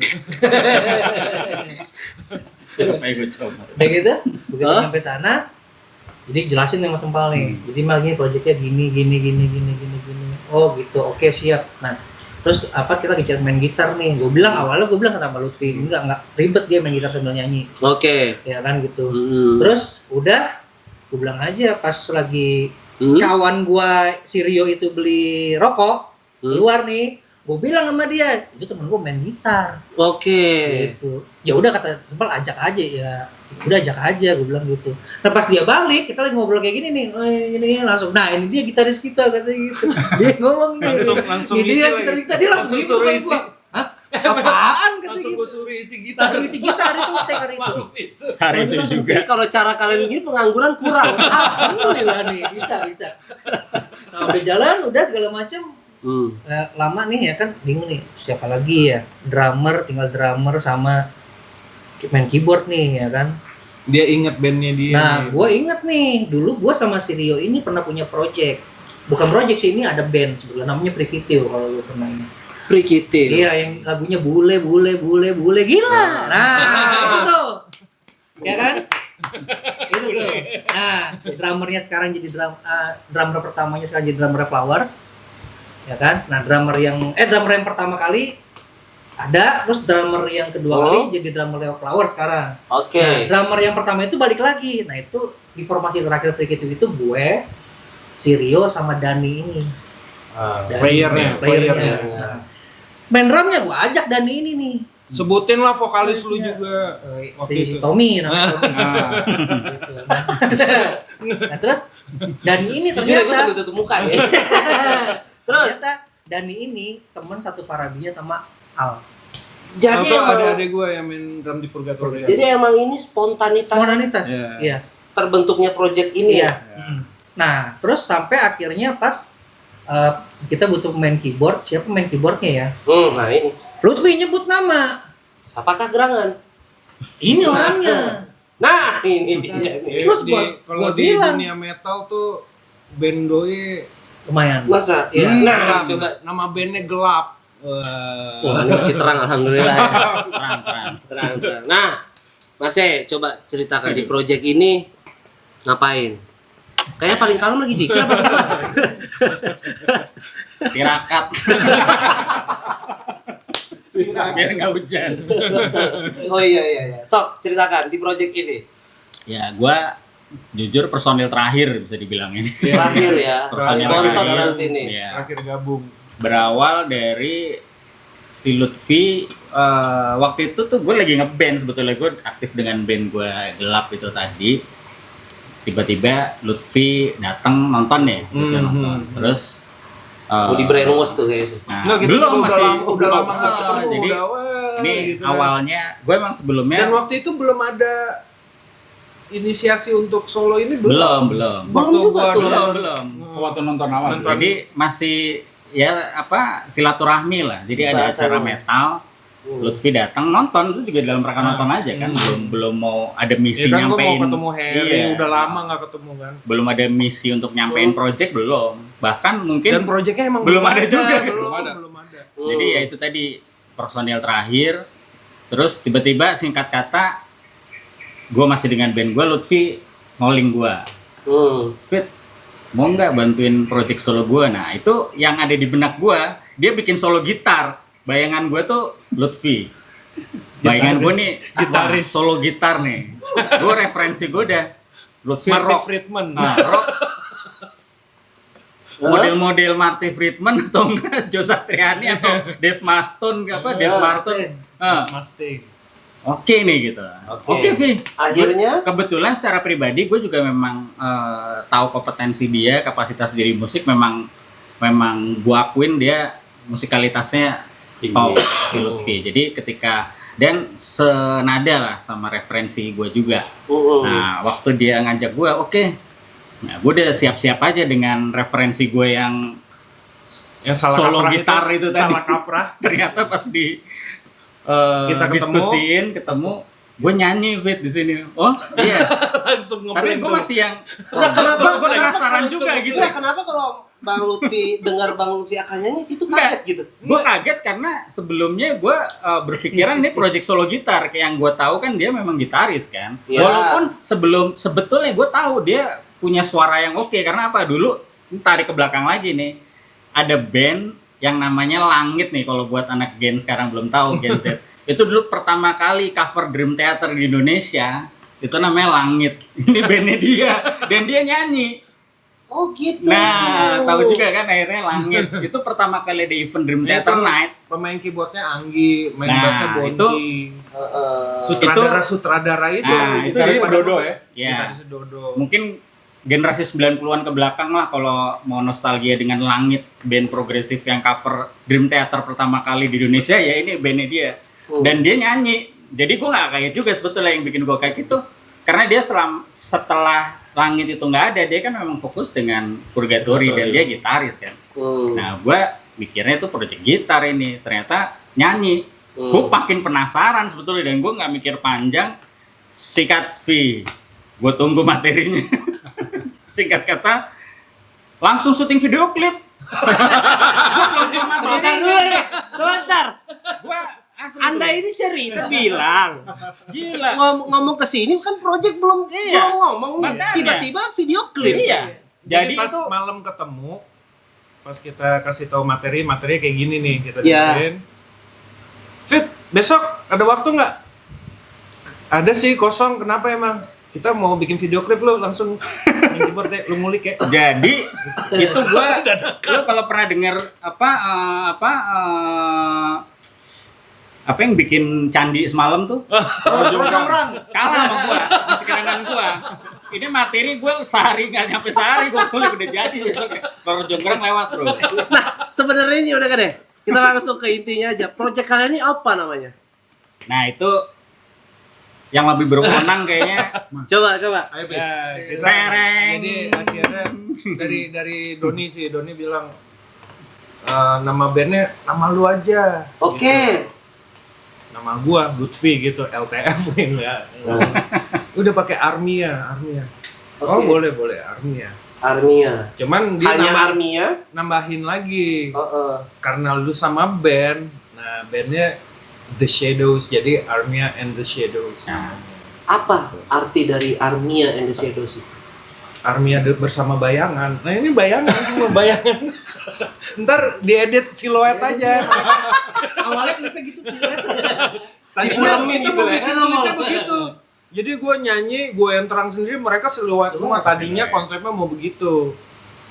S2: Sampai gue coba.
S6: Udah gitu, begitu sampai sana, jadi jelasin sama Sempal nih. Jadi mal gini proyeknya gini. Oh gitu, oke siap. Nah, terus kita lagi main gitar nih. Awalnya gue bilang sama Lutfi, enggak ribet dia main gitar sambil nyanyi.
S5: Oke.
S6: Ya kan gitu. Terus udah, gue bilang aja pas lagi kawan gua si Rio itu beli rokok keluar nih, gue bilang sama dia, itu temen gue main gitar.
S5: Oke.
S6: Gitu. Ya udah kata Sempal ajak aja ya. Udah ajak aja, gue bilang gitu. Nah pas dia balik, kita lagi ngobrol kayak gini nih, ini langsung. Nah ini dia gitaris kita katanya gitu. Dia ngomong nih.
S1: Langsung
S6: ini dia
S1: isi
S6: gitaris
S1: lagi.
S6: kita, dia langsung
S1: Langsung suruh
S6: isi.
S1: isi.
S6: Hah? Apaan kata
S1: Langsung
S6: gitu.
S1: gue suruh isi gitar.
S6: Langsung isi gitar itu hari itu.
S2: Hari itu juga.
S5: Jadi kalau cara kalian begini pengangguran kurang.
S6: Alhamdulillah nih, bisa. Nah udah jalan, udah segala macam. Lama nih ya kan, bingung nih siapa lagi ya, tinggal drummer sama main keyboard nih ya kan.
S1: Dia inget bandnya dia.
S6: Nah gue inget nih, dulu gue sama si Rio ini pernah punya project, bukan project sih, ini ada band sebetulnya namanya Prikitiu kalau lu pernah ingat.
S5: Prikitiu.
S6: Iya yang lagunya bule gila. Nah itu tuh ya kan, itu tuh. Nah drummernya sekarang jadi drummer pertamanya sekarang jadi drummer Flowers. Ya kan? Nah, drummer yang pertama kali ada, terus drummer yang kedua kali jadi drummer Flower sekarang.
S5: Oke.
S6: Nah, drummer yang pertama itu balik lagi. Nah, itu di formasi terakhir Prikitiu itu gue, si Rio sama Dani ini.
S1: Playernya.
S6: Nah, main drumnya gue ajak Dani ini nih.
S1: Sebutin lah vokalis lu juga. Waktu
S6: Si
S1: itu.
S6: Tommy namanya Tommy. Gitu. Nah, terus Dani ini
S5: Jujur gue
S6: ternyata
S5: sambil tutup muka ya. Terus
S6: ternyata Dani ini teman satu Farabinya sama Al.
S5: jadi
S1: Atau
S5: emang,
S1: ada gue yang main drum di Purgatory.
S5: jadi emang ini spontanitas
S6: Spontanitas.
S1: Iya.
S6: Iya.
S5: terbentuknya project ini
S6: Iya.
S5: ya.
S6: Nah, terus sampai akhirnya pas kita butuh pemain keyboard, siapa pemain keyboardnya ya?
S5: Nah ini.
S6: Lutfi nyebut nama.
S5: Siapakah gerangan?
S6: Ini orangnya.
S5: Nah, ini dia nih.
S6: Terus
S1: Kalau
S6: gua
S1: di
S6: bilang.
S1: dunia metal tuh band doi
S6: Lumayan.
S5: Masa?
S6: Iya.
S5: Nah,
S1: gelap.
S5: coba.
S1: Nama bandnya Gelap.
S5: Wah, ini masih terang alhamdulillah.
S2: Terang.
S5: Terang. Nah, Mas coba ceritakan di project ini ngapain? Kayaknya paling kalem lagi Jiki apa gimana?
S2: Tirakat. Biar nggak hujan.
S5: Oh iya. Sok, ceritakan di project ini.
S2: Ya, gua jujur personil terakhir bisa dibilang ini.
S5: Terakhir ya.
S2: Personil
S5: Bontot
S2: terakhir.
S5: berarti ini.
S2: Iya.
S1: Terakhir gabung.
S2: Berawal dari si Lutfi waktu itu tuh gue lagi ngeband, sebetulnya gue aktif dengan band gue Gelap itu tadi. Tiba-tiba Lutfi datang nonton ya, nonton. Terus
S5: Mau di brainwash tuh kayaknya.
S2: nah,
S1: Nggak, kita
S2: belum
S1: udah
S2: masih
S1: lama nggak ketemu,
S2: jadi
S1: udah
S2: Ini
S1: gitu kan.
S2: awalnya gue emang sebelumnya
S1: Dan waktu itu belum ada inisiasi untuk solo ini
S2: belum.
S1: Waktu
S5: Belum juga
S1: gua
S5: tuh.
S1: nonton-
S2: Belum.
S3: Waktu nonton awal.
S1: Nonton.
S2: Jadi masih ya apa silaturahmi lah. Jadi ada
S5: Bahasa
S2: acara
S5: lu.
S2: metal, Lutfi datang nonton itu juga dalam rangka nonton aja kan. Belum mau ada misi
S1: Ya kan gue mau
S2: nyampein.
S1: ketemu Harry,
S2: Iya.
S1: udah lama nggak ketemu kan.
S2: Belum ada misi untuk nyampein project belum. Bahkan mungkin
S1: Dan proyeknya emang
S2: belum ada juga.
S1: belum
S3: Belum ada.
S1: belum ada.
S2: jadi ya itu tadi personil terakhir. Terus tiba-tiba singkat kata gue masih dengan band gue, Lutfi ngoling gue. Fit, mau nggak bantuin project solo gue? Nah itu yang ada di benak gue, dia bikin solo gitar. Bayangan gue tuh Lutfi. Bayangan gue nih gitaris solo gitar nih. Gue referensi gue udah Lutfi
S1: Marty
S2: rock.
S1: Friedman.
S2: Nah, rock. Model-model Marty Friedman atau enggak Joe Satriani atau Dave Maston Dave Marston.
S1: Mustang.
S2: Oke nih gitu. Oke, Vi.
S5: Akhirnya
S2: Kebetulan secara pribadi gue juga memang tahu kompetensi dia, kapasitas diri musik memang gue akuin dia musikalitasnya top si Lutfi. Jadi ketika dan senada lah sama referensi gue juga. Nah waktu dia ngajak gue, oke. Nah gue udah siap-siap aja dengan referensi gue yang
S1: Yang
S2: solo
S1: kaprah
S2: gitar itu tadi.
S1: Salah kaprah.
S2: Ternyata pas di
S1: Kita
S2: ketemu gue nyanyi Fit di sini. Oh iya.
S1: Langsung
S2: Tapi gue masih yang
S5: kenapa-
S2: gue penasaran juga gitu.
S5: kenapa kalau Bang Lutfi dengar Bang Lutfi akan nyanyi situ kaget gitu?
S2: Gue kaget karena sebelumnya gue berpikiran ini project solo gitar. Kayak yang gue tahu kan dia memang gitaris kan.
S5: Ya.
S2: Walaupun sebetulnya gue tahu dia punya suara yang oke. Karena apa dulu tarik ke belakang lagi nih ada band yang namanya Langit nih, kalau buat anak Gen sekarang belum tahu, Gen Z. Itu dulu pertama kali cover Dream Theater di Indonesia, itu namanya Langit. Ini bandnya dia, dan dia nyanyi.
S5: Oh gitu.
S2: Nah, tahu juga kan akhirnya Langit. Itu pertama kali di event Dream Theater
S1: Itu
S2: Night.
S1: Pemain keyboardnya Anggi, main
S2: Nah,
S1: bassnya Bonti. Sutradara itu.
S2: Nah, itu
S1: Gitaris
S2: jadi
S1: Dodo ya.
S2: Ya,
S1: Gitaris Dodo.
S2: mungkin generasi 90-an ke belakang lah kalau mau nostalgia dengan Langit, band progresif yang cover Dream Theater pertama kali di Indonesia, ya ini bandnya dia. Dan dia nyanyi. Jadi gue gak kaget juga sebetulnya yang bikin gue kayak gitu. Karena dia setelah Langit itu nggak ada, dia kan memang fokus dengan Purgatory dan dia gitaris kan. Nah gue mikirnya itu project gitar ini, ternyata nyanyi. Gue makin penasaran sebetulnya dan gue nggak mikir panjang. Sikat V, gue tunggu materinya. Singkat kata, langsung syuting video klip.
S5: Sebentar dulu deh. Sebentar.
S2: Gua asli
S5: Anda
S2: tuh.
S5: ini cerita bilang
S2: Gila.
S5: ngomong ke sini kan project belum
S2: Iya.
S5: belum ngomong nih.
S2: Makanya.
S5: Tiba-tiba video klip.
S2: Iya.
S1: Jadi
S2: Jadi
S1: pas
S2: itu
S1: malam ketemu, pas kita kasih tahu materi kayak gini nih, kita
S5: Iya.
S1: dengerin. Fit, besok ada waktu nggak? Ada sih, kosong. Kenapa emang? Kita mau bikin video klip, lu langsung main keyboard deh, lu ngulik ya.
S2: Jadi itu gua lu kalau pernah dengar apa yang bikin candi semalam tuh?
S5: Jonggrang.
S2: Kalah sama gua, masih kenangan gua. Ini materi gua sehari nggak nyampe sehari gua kulik udah jadi besok. Baru jonggrang lewat, Bro.
S5: Nah, sebenarnya ini udah kan deh. Kita langsung ke intinya aja. Project kalian ini apa namanya?
S2: Nah, itu yang lebih berwenang kayaknya.
S5: Coba.
S1: Ayo, Fit. Ya, kita,
S2: Tereng.
S1: jadi akhirnya dari Doni sih, Doni bilang nama bandnya nama lu aja.
S5: Oke.
S1: Nama gua Lutfi gitu, LTF enggak. Udah pakai Armia. Oh,
S5: Oke.
S1: boleh Armia.
S5: Armia.
S1: Cuman dia
S5: Hanya Armia.
S1: nambahin lagi
S5: Heeh.
S1: karena lu sama band. Nah, bandnya The Shadows, jadi Armia and The Shadows.
S2: Nah.
S5: Apa arti dari Armia and the Shadows itu?
S1: Armia bersama bayangan. Nah, ini bayangan semua bayangan. Ntar diedit siluet aja.
S6: Awalnya klipnya gitu sih.
S1: Tadinya
S5: Dibulemin
S1: kita
S5: gitu
S1: mau
S5: ya.
S1: bikin klipnya begitu. Jadi gue nyanyi, gue yang terang sendiri, mereka siluet semua. Tadinya konsepnya mau begitu.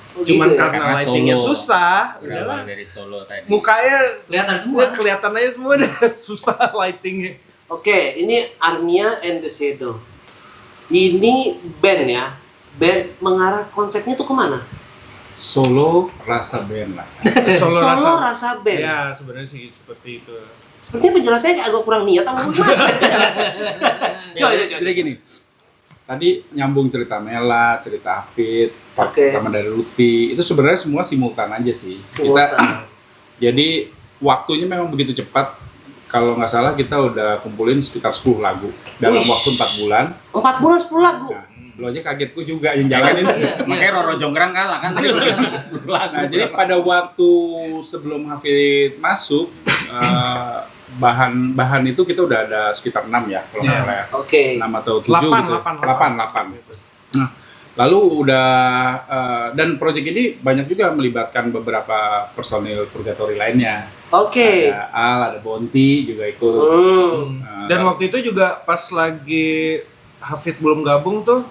S5: Oh,
S1: Cuman
S5: gitu ya?
S1: karena
S2: Karena
S1: lightingnya
S2: solo.
S1: susah,
S2: Berawal
S1: udahlah.
S2: dari Solo tadi.
S1: Mukanya
S6: Kelihatan semua.
S1: kelihatan aja semua deh. Susah lightingnya.
S5: Oke, ini Armia and the Shadow. Ini band ya. Band mengarah konsepnya tuh kemana?
S3: Solo rasa band lah.
S5: Solo rasa band.
S1: Ya, sebenarnya sih seperti itu.
S5: Sepertinya penjelasannya kayak agak kurang niat sama gimana? Coba.
S3: Jadi gini, tadi nyambung cerita Mela, cerita Hafid,
S5: Oke.
S3: pertama dari Lutfi, itu sebenarnya semua simultan aja sih.
S5: Simultan.
S3: Jadi waktunya memang begitu cepat. Kalau nggak salah kita udah kumpulin sekitar 10 lagu dalam
S5: Wih.
S3: waktu 4 bulan.
S5: 4 bulan 10 lagu.
S3: Nah, lu aja kagetku juga yang jalanin.
S2: Makanya Roro Jonggrang kalah kan tadi lagu.
S3: Nah, jadi pada waktu sebelum Hafid masuk, bahan itu kita udah ada sekitar 6 ya kalau nggak salah ya.
S5: Oke.
S3: 6 atau 7
S1: 8,
S3: gitu.
S1: 8.
S3: Nah, lalu udah dan proyek ini banyak juga melibatkan beberapa personil Purgatory lainnya.
S5: Oke.
S3: Ada Al, ada Bonti juga ikut.
S1: Dan waktu itu juga pas lagi Hafid belum gabung tuh,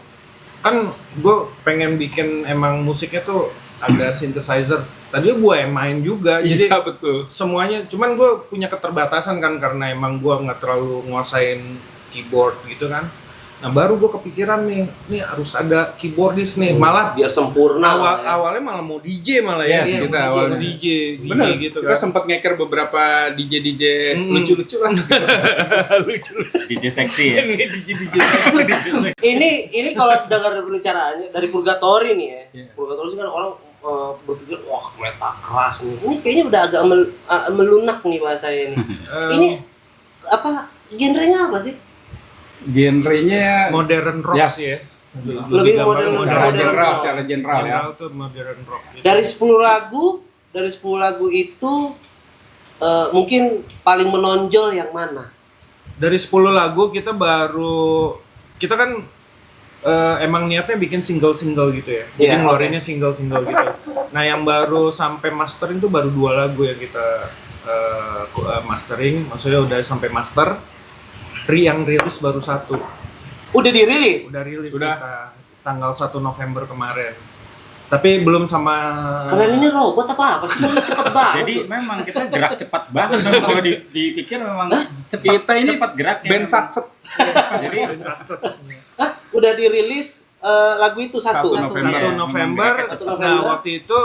S1: kan gue pengen bikin emang musiknya tuh ada synthesizer. Tadi gue yang main juga, jadi
S3: Iya, betul.
S1: semuanya. Cuman gue punya keterbatasan kan karena emang gue nggak terlalu nguasain keyboard gitu kan. Nah baru gue kepikiran nih harus ada keyboardis nih. Malah
S5: Biar sempurna. ya.
S1: awalnya malah mau DJ malah ya.
S3: Yes,
S1: Iya,
S3: kita
S1: mau
S3: awalnya.
S1: DJ
S3: Bener,
S1: gitu
S3: kita
S1: kan.
S3: sempat ngeker beberapa DJ lucu-lucu lah.
S2: DJ seksi ya.
S5: Ini kalau dengar pembicaraannya dari Purgatory nih ya. Purgatory sih kan orang berpikir wah metal keras nih. Ini kayaknya udah agak melunak nih bahasanya nih. Ini apa genrenya apa sih?
S3: Genrenya
S1: Modern rock
S3: yes.
S1: sih ya.
S5: Lebih
S1: gambar
S5: modern
S3: Secara
S5: Modern
S3: general,
S5: rock.
S3: secara general ya.
S1: General tuh modern rock gitu.
S5: Dari 10 lagu itu mungkin paling menonjol yang mana?
S1: Dari 10 lagu kita kan emang niatnya bikin single-single gitu ya. Jadi
S5: Iya,
S1: ngeluarinnya single-single gitu. Nah, yang baru sampai mastering tuh baru 2 lagu yang kita mastering, maksudnya udah sampai master. Yang rilis baru 1.
S5: Udah dirilis?
S1: Udah rilis
S3: Sudah.
S1: kita tanggal 1 November kemarin. Tapi belum sama
S5: Kalian ini robot apa sih? Kalian cepet banget.
S2: Jadi memang kita gerak cepat banget. Kalau dipikir memang cepat.
S3: Kita ini
S2: cepat geraknya.
S3: band satset.
S2: Jadi
S5: Hah? Udah dirilis lagu itu 1
S3: 1 November.
S1: 1 November.
S5: 1
S1: Nah,
S5: November.
S1: waktu itu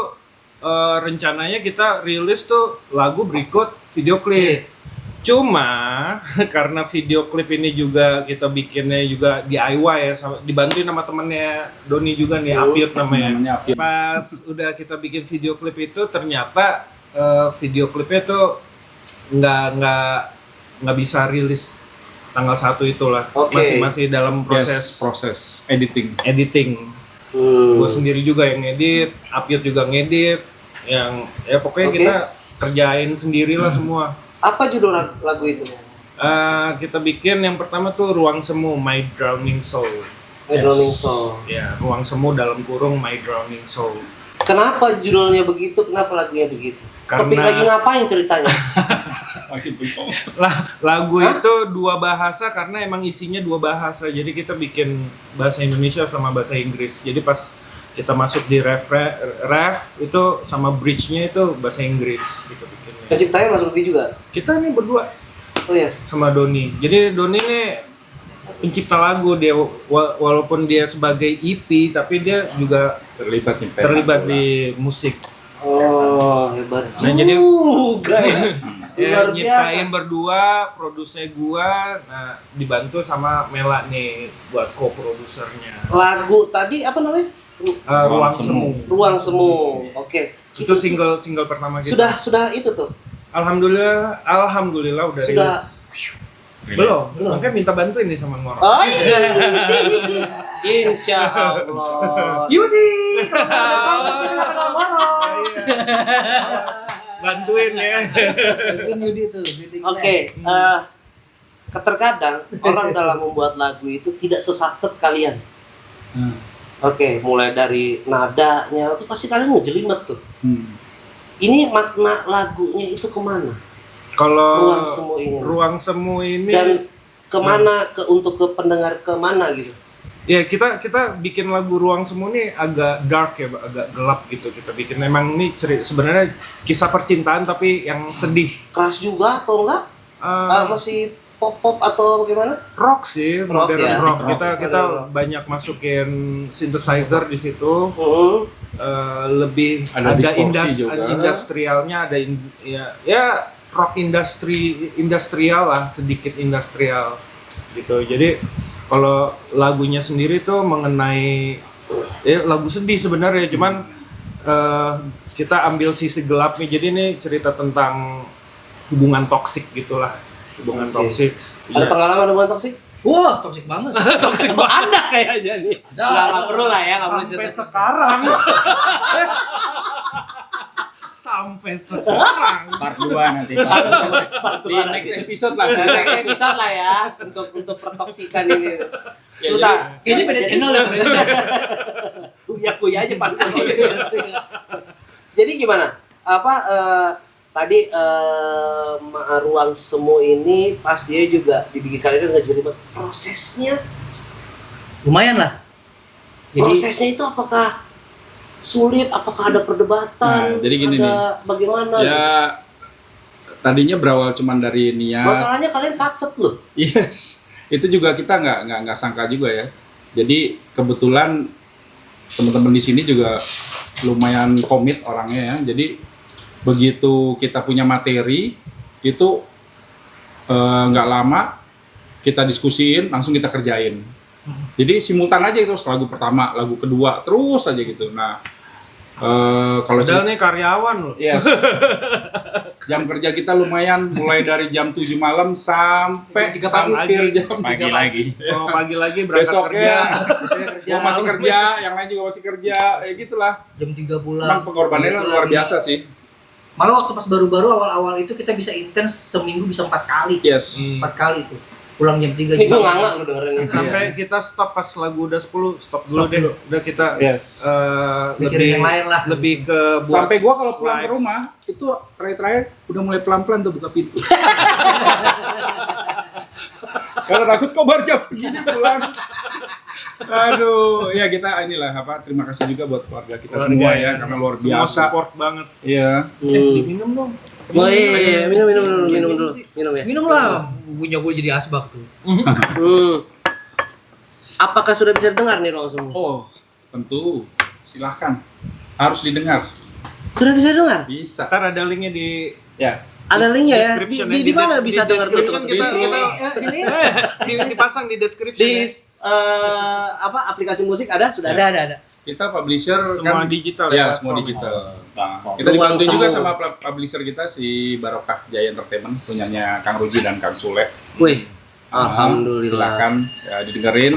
S1: rencananya kita rilis tuh lagu berikut video klip. Cuma karena video klip ini juga kita bikinnya juga DIY ya, dibantuin sama temennya Doni juga nih, Apyut namanya.
S3: Namanya Apyut.
S1: Pas udah kita bikin video klip itu ternyata video klipnya tuh nggak bisa rilis tanggal 1 itulah.
S5: Oke.
S1: Masih dalam
S3: Proses editing.
S1: editing. Gue sendiri juga yang ngedit, Apyut juga ngedit, yang ya pokoknya
S5: Oke.
S1: kita kerjain sendirilah semua.
S5: Apa judul lagu itu?
S1: Kita bikin yang pertama tuh Ruang Semu, My Drowning Soul.
S5: My Drowning Soul.
S1: Ya, Ruang Semu dalam kurung My Drowning Soul.
S5: Kenapa judulnya begitu? Kenapa lagunya begitu?
S1: Karena-
S5: Tapi lagi ngapain ceritanya?
S1: Lagu
S5: Hah?
S1: itu 2 bahasa karena emang isinya 2 bahasa. Jadi kita bikin bahasa Indonesia sama bahasa Inggris. Jadi pas kita masuk di ref itu sama bridge-nya itu bahasa Inggris gitu bikinnya.
S5: Penciptanya Mas Lutfi juga?
S1: Kita nih berdua
S5: Oh ya?
S1: sama Doni. Jadi Doni nih pencipta lagu, dia walaupun dia sebagai EP tapi dia juga terlibat di musik.
S5: Oh, hebat.
S1: Nah, jadi-
S5: juga ya.
S1: Ya,
S5: Luar biasa.
S1: nyiptain berdua, produsernya gua, nah dibantu sama Mela nih buat co-produsernya.
S5: Lagu tadi apa namanya?
S1: Ruang Semu.
S5: Ruang Semu. Oke.
S1: Itu single pertama kita.
S5: Sudah itu tuh.
S1: Alhamdulillah udah
S5: Sudah.
S1: rilis. Belum. Makanya minta bantuin nih sama Ngorok.
S5: Oh iya. Insya Allah.
S1: Yudi.
S5: Iya.
S1: Bantuin ya.
S5: Oke, terkadang orang dalam membuat lagu itu tidak sesatset kalian. Oke, mulai dari nadanya itu pasti kalian ngejelimet tuh. Ini makna lagunya itu kemana?
S1: Kalau
S5: Ruang Semu ini.
S1: Ruang Semu ini
S5: Dan kemana untuk ke pendengar kemana gitu?
S1: ya kita bikin lagu Ruang Semu ini agak dark ya, agak gelap gitu kita bikin. Memang ini sebenarnya kisah percintaan tapi yang sedih.
S5: Keras juga atau enggak? Masih pop atau gimana?
S1: Rock sih,
S5: Rock
S1: modern
S5: ya,
S1: rock.
S5: rock.
S1: Kita
S5: Modern rock.
S1: banyak masukin synthesizer di situ.
S5: Hmm.
S1: Lebih
S3: Ada
S1: ada
S3: distorsi juga.
S1: industrialnya, ada ya rock industrial lah, sedikit industrial gitu. Jadi kalau lagunya sendiri tuh mengenai lagu sedih sebenarnya, cuman kita ambil sisi gelapnya. Jadi ini cerita tentang hubungan toksik gitulah, hubungan toksik.
S5: Ada pengalaman hubungan toksik?
S6: Wah, toksik banget.
S5: Toksik Anda kayaknya nih. Nggak perlu lah ya, nggak perlu
S1: Sampai
S5: cerita.
S1: sekarang. Sampai sekarang.
S2: Part 2 nanti.
S3: Di next episode lah.
S5: Next episode lah ya untuk pertoksikan ini. Sudah.
S6: Ini beda channel ya.
S5: Kuya aja pantau. Jadi gimana? Tadi ruang semu ini pas dia juga dibikin kalian ngejelimet prosesnya.
S6: Lumayan lah. Jadi
S5: Prosesnya itu apakah sulit? Apakah ada perdebatan?
S3: Nah, jadi gini
S5: ada bagaimana?
S3: Ya tadinya berawal cuman dari niat.
S5: Masalahnya kalian satset loh.
S3: Yes, itu juga kita nggak sangka juga ya. Jadi kebetulan teman-teman di sini juga lumayan komit orangnya ya. Jadi begitu kita punya materi itu nggak lama kita diskusiin, langsung kita kerjain. Jadi simultan aja itu, lagu pertama, lagu kedua, terus aja gitu. Nah, kalau
S1: Padahal nih karyawan loh.
S3: yes. Jam kerja kita lumayan, mulai dari jam 7 malam sampai
S6: 3 pagi.
S3: hampir jam 3
S2: Pagi lagi.
S1: Oh, pagi lagi berangkat kerja.
S3: Besoknya gua masih kerja, yang lain juga masih kerja, ya gitulah.
S6: jam 3 bulan.
S3: Emang pengorbanannya
S6: Gitu
S3: luar
S6: lagi.
S3: biasa sih.
S6: Malah waktu pas baru-baru awal-awal itu kita bisa intens seminggu bisa 4 kali.
S3: Yes.
S6: 4 kali itu. Pulang jam 3
S5: Ini gue
S6: jam.
S5: nggak lu dengerin ini.
S1: Sampai kita stop pas lagu udah 10, stop dulu
S6: Stop
S1: deh.
S6: dulu.
S1: Udah kita
S3: Yes.
S6: Mikirin yang lain lah.
S1: lebih ke buat
S3: Sampai gua kalau pulang
S1: live.
S3: ke rumah itu terakhir udah mulai pelan-pelan tuh buka pintu. Karena takut kok baru jam segini pulang. Aduh, ya kita inilah terima kasih juga buat keluarga kita
S1: keluarga
S3: semua ya karena luar
S1: semua
S3: biasa.
S1: support banget.
S3: Iya.
S1: Diminum dong.
S5: Oh iya, minum dulu. Minum ya.
S6: Minum lah. Punya gue jadi asbak tuh.
S5: Apakah sudah bisa dengar nih ruang semu?
S3: Oh, tentu. Silahkan. Harus didengar.
S5: Sudah bisa dengar?
S3: Bisa.
S1: Ntar ada linknya di
S3: Ya.
S5: Ada linknya ya?
S1: description
S5: Di mana bisa dengar
S1: description
S5: betul?
S1: kita dipasang di description.
S5: Di
S1: ya.
S5: aplikasi musik ada? Sudah ada.
S6: Ada.
S3: Kita publisher
S1: Semua
S3: kan
S1: digital
S3: ya,
S1: ya,
S3: semua
S1: platform.
S3: digital.
S2: Platform.
S3: Kita
S5: Ruang
S3: dibantu juga
S5: semu.
S3: sama publisher kita si Barokah Jaya Entertainment punyanya Kang Ruji dan Kang Sule.
S5: Wih,
S3: Ah,
S5: alhamdulillah.
S3: Silakan ya, didengerin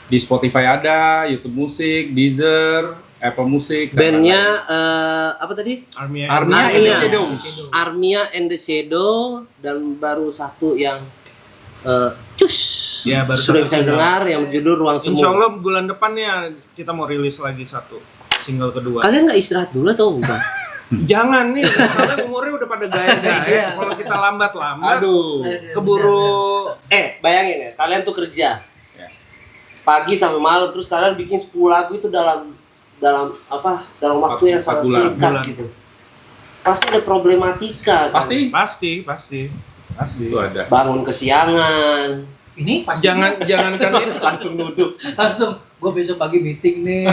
S3: di Spotify ada, YouTube Musik, Deezer, Apple Music. dan
S5: Bandnya
S3: lain-lain.
S5: apa tadi?
S1: Army
S3: Armia and the Shadows.
S5: Armia and the Shadow, dan baru satu yang cus
S1: Ya, baru
S5: sudah
S1: satu
S5: bisa
S1: single.
S5: dengar yang berjudul Ruang Semu.
S1: Insya Allah bulan depan ya kita mau rilis lagi satu single kedua.
S5: Kalian nggak istirahat dulu atau enggak?
S1: Jangan nih, soalnya umurnya udah pada gaya-gaya. Kalau kita lambat-lambat,
S3: Aduh.
S1: keburu
S5: Bayangin ya, kalian tuh kerja
S3: Ya.
S5: pagi sampai malam, terus kalian bikin 10 lagu itu dalam waktu yang
S3: 4
S5: sangat
S3: bulan.
S5: singkat gitu. Pasti ada problematika kan?
S3: Pasti.
S1: pasti.
S3: Itu ada.
S5: Bangun kesiangan.
S6: Ini pasti
S1: Jangankan itu.
S5: Langsung duduk.
S6: langsung gue besok pagi meeting nih.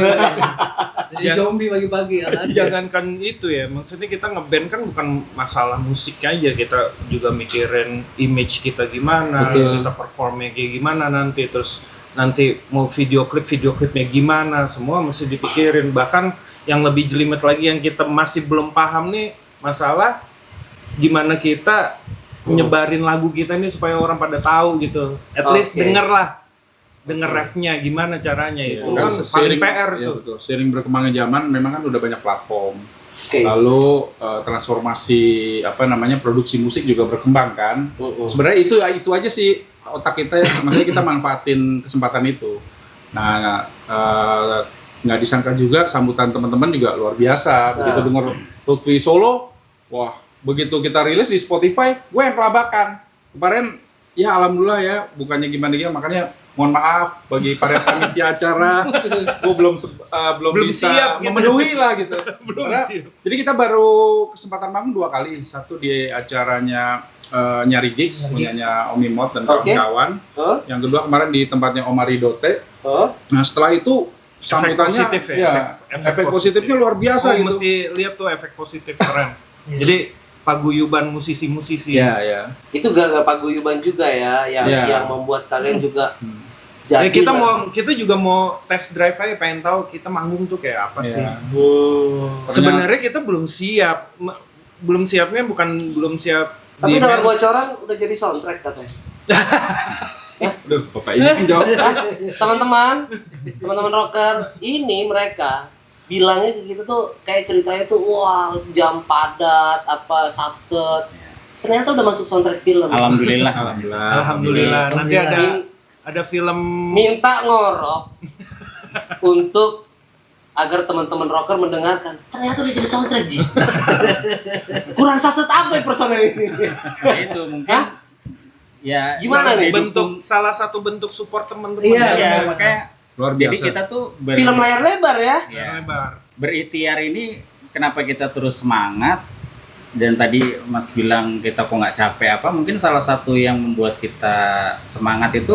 S6: Jadi zombie pagi-pagi ya kan.
S1: Jangankan itu ya, maksudnya kita ngeband kan bukan masalah musiknya aja, kita juga mikirin image kita gimana,
S5: Betul.
S1: kita performnya kayak gimana nanti mau video klipnya gimana, semua mesti dipikirin. Bahkan yang lebih jelimet lagi yang kita masih belum paham nih, masalah gimana kita nyebarin lagu kita ini supaya orang pada tahu gitu, at least
S5: Oke.
S1: denger refnya gimana caranya itu
S3: Kan
S1: kan paling PR
S3: ya,
S1: tuh.
S3: betul. Seiring berkembangnya zaman memang kan udah banyak platform.
S5: Oke.
S3: Lalu transformasi produksi musik juga berkembang kan. Sebenarnya itu aja sih otak kita, makanya kita manfaatin kesempatan itu. Nah, nggak disangka juga sambutan teman-teman juga luar biasa. Begitu denger Lutfi solo, wah, begitu kita rilis di Spotify, gue yang kelabakan. Kemarin ya alhamdulillah ya, bukannya gimana, makanya mohon maaf bagi para panitia acara, gue belum bisa
S1: siap gitu.
S3: memenuhi lah gitu.
S1: Belum
S3: Karena,
S1: siap.
S3: jadi kita baru kesempatan manggung 2 kali, satu di acaranya Nyari Gigs, punyanya Om Imot dan
S5: Oke.
S3: kawan-kawan.
S5: Oh,
S3: Yang kedua kemarin di tempatnya Om Aridote.
S5: oh.
S3: Nah setelah itu sambutannya,
S1: positif ya,
S3: ya,
S1: efek
S3: efek positifnya luar biasa
S1: Oh,
S3: gitu.
S1: mesti lihat tuh efek positif keren. Jadi paguyuban musisi-musisi.
S3: Iya.
S5: Itu gak paguyuban juga ya yang membuat kalian juga jadi
S1: Kita juga mau test drive aja, pengen tahu kita manggung tuh kayak apa sih. Sebenarnya kita belum siap. Belum siapnya bukan belum siap.
S5: tapi dengan bocoran udah jadi soundtrack katanya.
S3: Aduh, Bapak ini kan jawab.
S5: Teman-teman rocker, ini mereka bilangnya ke kita tuh kayak ceritanya tuh wah jam padat apa satset. Ternyata udah masuk soundtrack film.
S2: Alhamdulillah.
S1: Alhamdulillah. Nanti ada film
S5: Minta Ngorok untuk agar teman-teman rocker mendengarkan. Ternyata udah jadi soundtrack Ji. Kurang satset apa ya personel ini?
S2: Nah, itu mungkin ya
S5: Gimana nih?
S1: salah satu bentuk support teman-teman.
S5: Iya,
S2: makanya
S3: Luar biasa.
S2: jadi kita tuh
S5: Film layar lebar ya.
S2: ya,
S1: Lebar.
S2: berikhtiar ini kenapa kita terus semangat, dan tadi Mas bilang kita kok nggak capek apa, mungkin salah satu yang membuat kita semangat itu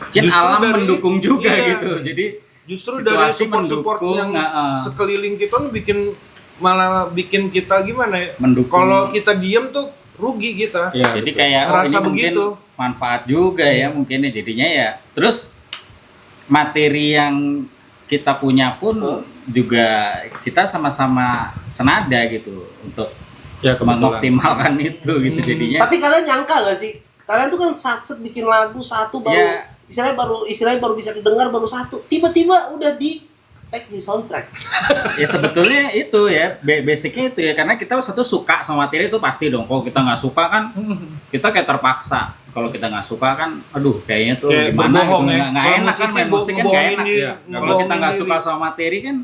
S2: mungkin
S1: Justru
S2: alam
S1: dari-
S2: mendukung juga
S1: iya.
S2: gitu. Jadi
S1: Justru dari
S2: situasi
S1: support
S2: mendukung,
S1: yang
S2: heeh.
S1: sekeliling kita malah bikin kita gimana ya?
S2: Mendukung.
S1: Kalau kita diem tuh rugi kita.
S3: Iya,
S2: jadi
S3: betul.
S2: kayak
S1: Ngerasa
S2: ini mungkin
S1: begitu.
S2: manfaat juga ya mungkin ya, jadinya ya. Terus materi yang kita punya pun juga kita sama-sama senada gitu untuk
S3: Ya kebetulan.
S2: mengoptimalkan itu gitu jadinya.
S5: Tapi kalian nyangka gak sih? Kalian tuh kan satset bikin lagu satu baru
S2: Ya.
S5: istilahnya baru bisa didengar baru satu. Tiba-tiba udah di tag di soundtrack.
S2: Ya sebetulnya itu ya basicnya itu ya, karena kita satu suka sama materi itu pasti dong. Kalau kita nggak suka kan kita kayak terpaksa. Kalau kita nggak suka kan aduh kayaknya tuh
S1: Kayak
S2: gimana gitu,
S1: berbohong ya.
S2: nggak
S1: Kalau
S2: enak kan
S1: musisi
S2: main musik kan nggak
S1: ngebohongin
S2: enak.
S1: diri,
S3: Iya,
S2: Kalau kita nggak
S1: ngebohongin
S2: suka
S1: diri.
S2: sama materi kan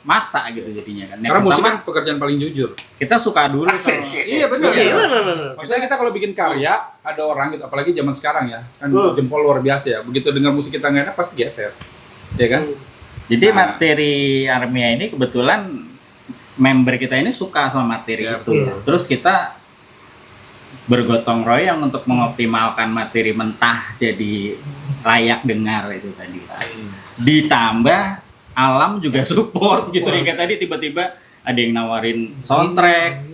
S2: maksa gitu jadinya kan. Yang
S3: Karena musik
S2: pertama
S3: kan pekerjaan paling jujur.
S2: kita suka dulu
S5: Asik.
S2: kalau
S1: Iya benar.
S5: Iya,
S1: Ya.
S5: benar.
S3: Maksudnya kita kalau bikin karya, ada orang gitu, apalagi zaman sekarang ya, kan
S5: Hmm.
S3: jempol luar biasa ya. Begitu dengar musik kita nggak enak, pasti geser. Ya kan?
S2: Jadi
S3: Nah.
S2: materi Armia ini kebetulan member kita ini suka sama materi
S3: Ya,
S2: itu.
S6: iya.
S2: Terus kita bergotong royong untuk mengoptimalkan materi mentah jadi layak dengar itu tadi. Ditambah alam juga support gitu ya, kayak tadi tiba-tiba ada yang nawarin soundtrack,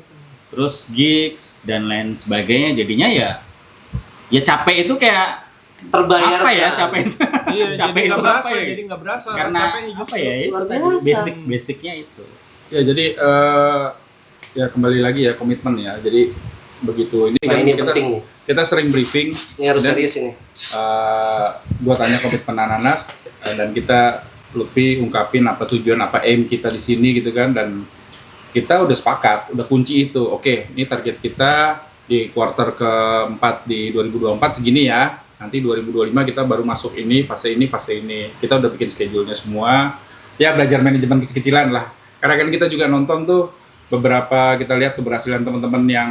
S2: terus gigs dan lain sebagainya. Jadinya ya capek itu kayak
S5: Terbayarkan.
S2: apa ya capek itu?
S1: Iya,
S2: Capek
S1: jadi
S2: itu
S1: nggak
S2: apa
S1: berasa,
S2: ya?
S1: jadi nggak berasa.
S2: Karena
S1: Capeknya
S2: apa
S1: justru.
S2: ya itu
S5: Luar
S2: tadi
S5: biasa.
S2: basicnya itu.
S3: Ya jadi ya kembali lagi ya komitmen ya. Jadi begitu ini
S5: Nah,
S3: kan
S5: ini
S3: kita,
S5: penting nih.
S3: kita sering briefing.
S5: Ini harus
S3: dan,
S5: serius ini.
S3: gua tanya komitmen anak-anak dan kita Lutfi ungkapin apa tujuan apa aim kita di sini gitu kan, dan kita udah sepakat, udah kunci itu. Oke, ini target kita di kuarter keempat di 2024 segini ya. Nanti 2025 kita baru masuk ini, fase ini, fase ini. Kita udah bikin schedule-nya semua. Ya belajar manajemen kecil-kecilan lah. Karena kan kita juga nonton tuh beberapa, kita lihat keberhasilan teman-teman yang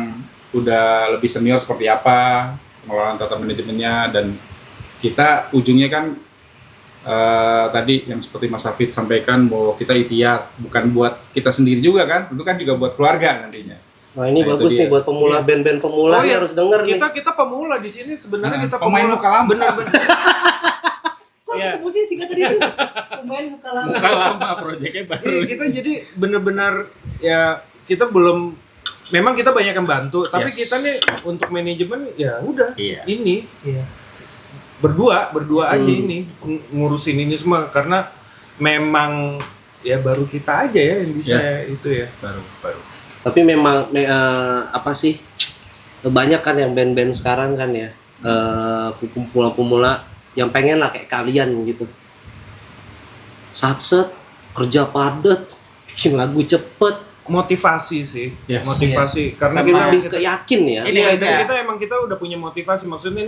S3: udah lebih senior seperti apa pengelolaan tata manajemennya, dan kita ujungnya kan tadi yang seperti Mas Hafid sampaikan bahwa kita ikhtiar bukan buat kita sendiri juga kan, itu kan juga buat keluarga nantinya.
S5: Nah, ini
S3: Nah, itu
S5: bagus
S3: dia.
S5: nih buat pemula band-band pemula
S1: Oh,
S5: nih
S1: iya.
S5: harus denger nih.
S1: Kita pemula di sini sebenarnya
S3: Nah,
S1: kita
S3: pemain
S1: pemula.
S3: muka lama.
S1: Bener-bener.
S6: Kok
S1: Iya.
S6: ketemu sih singkatan itu? Pemain muka lama.
S2: Muka lama proyeknya baru.
S1: Iya, kita jadi bener-bener ya kita belum. Memang kita banyak yang bantu, tapi
S2: Yes.
S1: kita nih untuk manajemen ya udah
S2: Iya.
S1: ini
S6: Iya.
S1: berdua aja ini ngurusin ini semua karena memang ya baru kita aja ya yang bisa itu ya.
S3: Baru.
S5: Tapi memang apa sih? Banyak kan yang band-band sekarang kan ya. Pemula-pemula yang pengen lah kayak kalian gitu. Satset, kerja padat, bikin lagu cepet,
S1: Motivasi sih,
S3: Yes.
S1: motivasi karena
S2: Sama
S5: lebih
S1: kita
S5: keyakin ya.
S2: Ini
S1: iya,
S2: beda.
S1: dan kita udah punya motivasi, maksudnya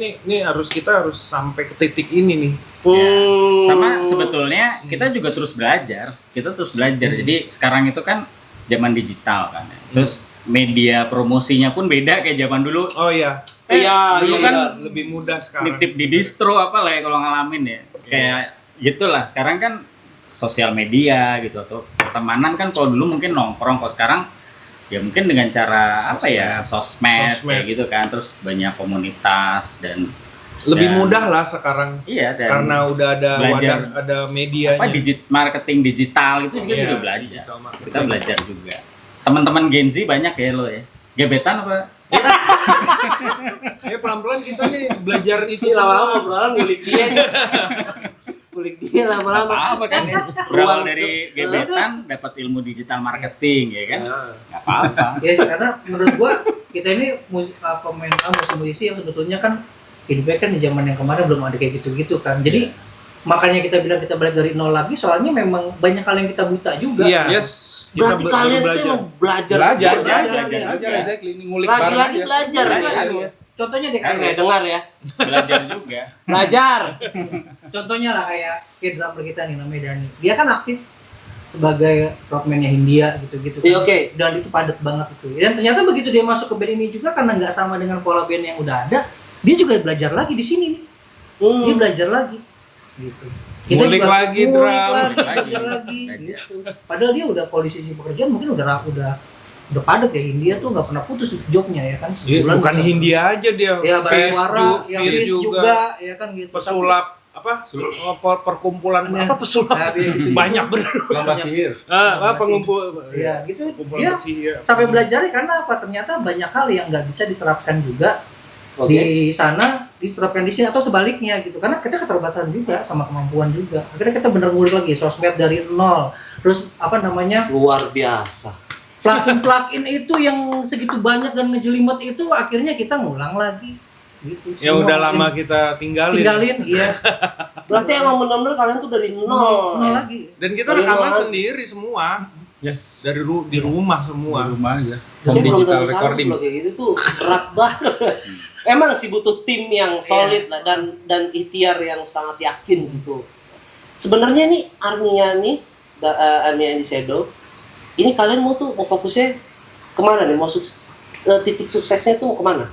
S1: kita harus sampai ke titik ini nih.
S2: Sama sebetulnya kita juga terus belajar. Kita terus belajar. Jadi sekarang itu kan zaman digital kan. Terus media promosinya pun beda kayak zaman dulu.
S1: Oh iya,
S5: Iya,
S2: dulu
S5: iya,
S2: kan
S5: iya.
S1: lebih mudah sekarang.
S2: nitip di distro apa lah ya kalau ngalamin ya. Kayak gitulah. Sekarang kan sosial media gitu atau pertemanan kan kalau dulu mungkin nongkrong, kalau sekarang ya mungkin dengan cara apa ya sosmed kayak gitu kan, terus banyak komunitas dan
S1: Lebih
S2: dan-
S1: mudah lah sekarang
S2: iya dan
S1: karena udah ada
S2: belajar.
S1: wadah, ada medianya.
S2: marketing digital itu juga
S1: Iya,
S2: juga belajar.
S1: digital marketing.
S2: Kita belajar juga. Teman-teman Gen Z banyak ya lo ya. Gebetan apa?
S1: Pelan-pelan kita nih belajar itu.
S5: Ini lama-lama obrolan ngulik dia nih. Ngulik dia lama-lama.
S2: Apa kan ya? Berawal dari gebetan dapat ilmu digital marketing ya kan? Nggak apa-apa.
S6: Ya sih, karena menurut gua kita ini musisi yang sebetulnya kan hidupnya kan di zaman yang kemarin belum ada kayak gitu-gitu kan. Jadi makanya kita bilang kita belajar dari nol lagi, soalnya memang banyak hal yang kita buta juga.
S1: Iya.
S3: Yes.
S5: Berarti
S1: Kita
S5: kalian itu
S1: belajar.
S5: emang belajar.
S3: Belajar, exactly. Ini ngulik bareng
S5: Lagi-lagi
S3: aja.
S5: belajar.
S6: Contohnya deh
S5: Kan nggak
S6: kayak
S5: dengar ya.
S2: Belajar juga.
S5: Belajar.
S6: contohnya lah kayak drummer kita nih namanya Dani. Dia kan aktif sebagai frontman-nya Hindia gitu-gitu kan.
S5: Iya, oke.
S6: Dan itu padat banget itu. Dan ternyata begitu dia masuk ke band ini juga, karena nggak sama dengan pola band yang udah ada, dia juga belajar lagi di sini nih. Dia belajar lagi gitu.
S1: Ngulik lagi drum.
S6: Belajar lagi gitu. Padahal dia udah kalau di sisi pekerjaan mungkin udah padat ya. Hindia tuh nggak pernah putus jobnya ya kan, sebulan
S1: Bukan
S6: bisa-
S1: Hindia aja dia.
S6: ya
S1: Fizz
S6: Bariwara, ya
S1: Fizz
S6: Fizz juga ya kan gitu.
S1: Pesulap apa? Perkumpulan
S6: Iya.
S1: apa pesulap?
S6: Nah, gitu.
S1: Banyak bener.
S3: Lomba sihir.
S1: Pengumpul.
S6: Ya gitu.
S1: Kumpulan
S6: Dia
S1: bersih, ya.
S6: sampai belajarnya karena apa? Ternyata banyak hal yang nggak bisa diterapkan juga
S5: Oke.
S6: di sana, diterapkan di sini atau sebaliknya gitu. Karena kita keterbatasan juga sama kemampuan juga. Akhirnya kita bener ngulik lagi sosmed dari nol. Terus apa namanya?
S5: Luar biasa.
S6: Plugin itu yang segitu banyak dan ngejelimet itu akhirnya kita ngulang lagi gitu.
S1: Ya
S6: Semua
S1: udah
S6: mungkin
S1: lama kita tinggalin.
S6: iya.
S5: Berarti emang benar-benar kalian tuh dari nol.
S6: Nol lagi.
S1: Dan kita
S5: Dari
S1: rekaman
S5: nol.
S1: sendiri semua.
S3: Yes.
S1: Dari di rumah
S3: Di
S1: semua.
S3: rumah aja.
S5: Saya
S3: Home
S5: belum
S3: digital
S5: tentu sanggup
S3: recording.
S5: loh kayak gitu tuh berat banget. Emang sih butuh tim yang solid lah dan ikhtiar yang sangat yakin gitu. Sebenarnya nih Armia nih, Armia di Shadow, ini kalian mau fokusnya kemana nih? Titik suksesnya tuh mau kemana?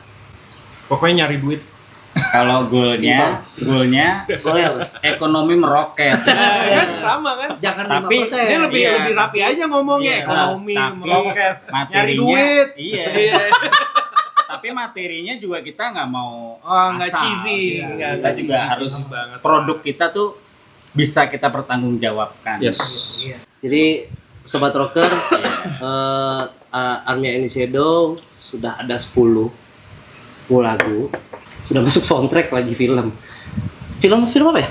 S1: Pokoknya nyari duit.
S2: Kalau goalnya
S5: Boleh.
S2: ekonomi meroket.
S1: Ya, sama kan?
S6: Jangan
S2: Tapi
S6: 5%.
S1: Ini lebih
S2: Iya.
S1: lebih rapi aja ngomongnya,
S2: Iya,
S1: ekonomi,
S2: tapi
S1: meroket, nyari
S2: materinya
S1: duit.
S2: iya. Tapi materinya juga kita nggak mau
S1: Nggak
S2: asal.
S1: cheesy.
S2: Iya,
S1: Nggak
S2: kita juga
S1: cheesy
S2: harus
S1: banget.
S2: produk kita tuh bisa kita pertanggungjawabkan.
S3: Yes.
S5: Jadi sobat rocker, Armia in Shadow sudah ada 10 lagu, sudah masuk soundtrack lagi film. Film apa ya?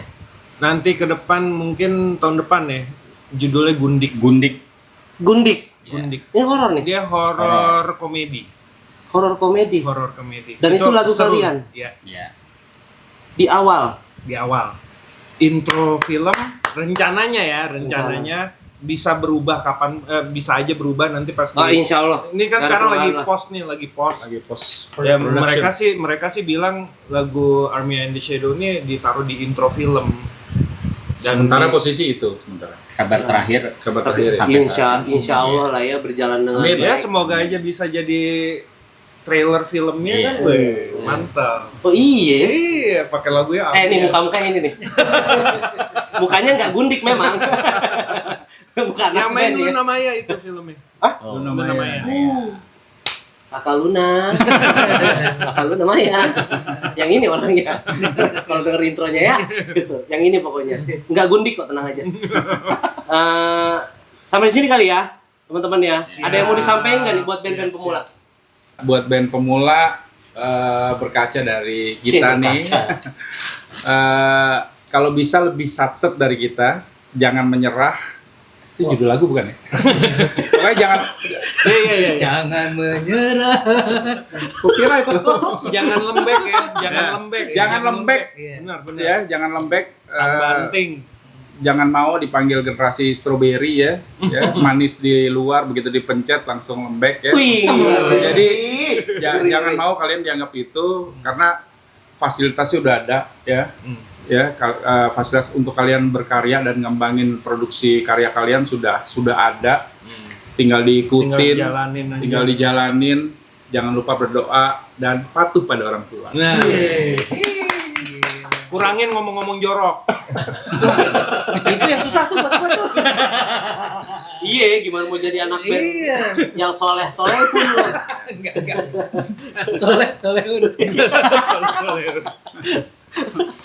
S1: Nanti ke depan mungkin tahun depan ya. Judulnya Gundik.
S2: Gundik.
S5: Gundik.
S1: Gundik.
S5: Ini horor nih,
S1: Dia horor komedi.
S5: horor komedi.
S1: Horor komedi.
S5: Dan itu lagu
S1: seru.
S5: kalian?
S1: Iya,
S2: Ya.
S5: Di awal.
S1: di awal. Intro film rencananya bisa berubah kapan, bisa aja berubah nanti pas
S5: Oh, insya Allah.
S1: ini kan
S5: Nggak ada
S1: sekarang lagi
S5: perubahan lah.
S1: post nih, lagi post.
S3: Lagi post.
S1: Ya
S3: production.
S1: mereka sih bilang lagu Army and the Shadow ini ditaruh di intro film. Dan
S3: Sementara posisi itu sementara.
S2: Kabar terakhir
S3: Kabar terakhir. ya.
S2: Sampai
S5: Insya Allah lah ya berjalan dengan
S1: Amin ya,
S5: baik.
S1: semoga aja bisa jadi trailer filmnya
S2: Iya.
S1: kan, weh, mantap.
S5: Oh iya.
S1: Iya, pakai lagu ya.
S5: Ini muka-muka ini nih. Mukanya nggak gundik memang. Bukan
S1: Yang main
S5: band
S1: Luna
S5: ya.
S1: Maya itu filmnya.
S2: Oh,
S1: Luna Maya.
S5: Kakak Luna. Kakak Luna Maya. Yang ini orangnya. Kalau denger intronya ya. Gitu. Yang ini pokoknya. Nggak gundik kok, tenang aja. Sampai sini kali ya, teman-teman ya. Ada yang mau disampaikan nggak nih buat band-band pemula?
S3: Buat band pemula berkaca dari kita nih. Kalau bisa lebih satset dari kita, jangan menyerah. Itu judul lagu bukan ya? Pokoknya jangan.
S1: Iya.
S6: Jangan menyerah.
S3: Kukira itu.
S1: Jangan lembek ya, jangan lembek.
S3: Jangan lembek.
S6: Iya.
S1: Benar.
S3: Ya, jangan lembek.
S1: Banting.
S3: Jangan mau dipanggil generasi strawberry ya, manis di luar begitu dipencet langsung lembek ya.
S5: Wih.
S3: Jadi jangan mau kalian dianggap itu karena fasilitasnya udah ada ya. Fasilitas untuk kalian berkarya dan ngembangin produksi karya kalian sudah ada. Tinggal diikutin, tinggal dijalanin. Jangan lupa berdoa dan patuh pada orang tua.
S1: Nah, kurangin ngomong-ngomong jorok.
S6: Itu yang susah tuh buat gua tuh.
S5: Iya, gimana mau jadi anak band
S6: Iya.
S5: yang soleh pun loh.
S6: Enggak. Soleh udah.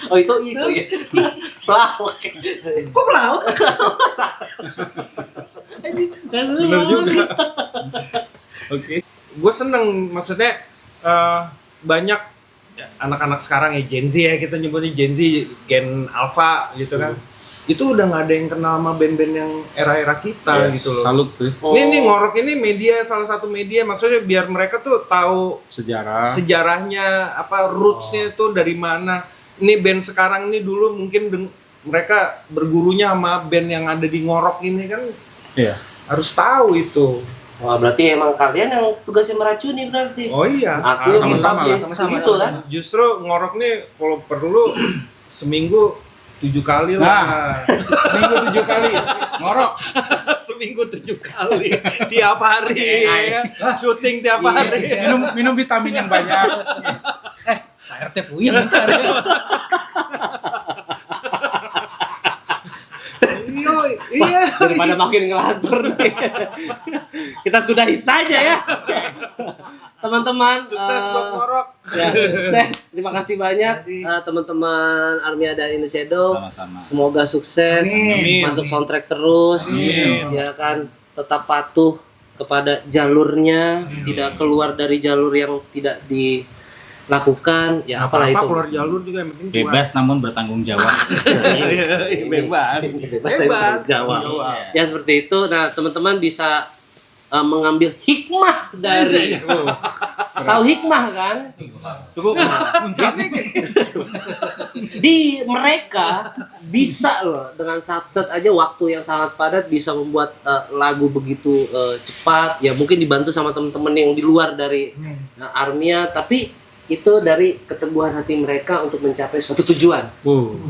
S5: Oh itu ya. Pelawak.
S6: Kok pelawak?
S1: Benar juga. Oke. gue seneng maksudnya banyak ya, anak-anak sekarang ya Gen Z ya, kita nyebutnya Gen Z, Gen Alpha gitu kan. Itu udah nggak ada yang kenal sama band-band yang era-era kita gitu loh.
S3: Salut sih.
S1: Ini Ngorok ini media, salah satu media, maksudnya biar mereka tuh tahu sejarahnya, apa rootsnya tuh dari mana. Ini band sekarang ini dulu mungkin mereka bergurunya sama band yang ada di Ngorok ini kan.
S3: Iya.
S1: Harus tahu itu.
S5: Wah, berarti emang kalian yang tugasnya meracuni berarti.
S1: Oh iya.
S5: Aku yang
S3: sama-sama lah,
S5: sama-sama gitu kan.
S1: Justru Ngorok nih kalau perlu seminggu 7 kali lah.
S3: Seminggu 7 kali. Ngorok.
S1: Seminggu 7 kali. Tiap hari ya. Syuting tiap hari.
S3: Minum vitamin yang banyak.
S6: Pak RT punya ntar.
S1: Iya.
S5: Daripada makin ngelantur nih. Kita sudahi saja ya. Teman-teman,
S1: Sukses buat Ngorok.
S5: ya, sukses. Terima kasih banyak teman-teman Armia dan Indosedo.
S2: Sama-sama.
S5: Semoga sukses,
S1: Amin.
S5: masuk soundtrack terus,
S1: Amin.
S5: ya kan, tetap patuh kepada jalurnya, tidak keluar dari jalur yang tidak dilakukan, ya apalah
S1: Apa
S5: itu.
S1: keluar jalur juga yang penting kuat.
S2: Bebas namun bertanggung jawab.
S1: Bebas.
S5: Bebas. Jawab. Ya seperti itu. Nah teman-teman bisa mengambil hikmah dari tahu hikmah kan?
S2: Cukup.
S5: Di mereka bisa loh dengan satset aja waktu yang sangat padat bisa membuat lagu begitu cepat. Ya mungkin dibantu sama teman-teman yang di luar dari Armia, tapi itu dari keteguhan hati mereka untuk mencapai suatu tujuan.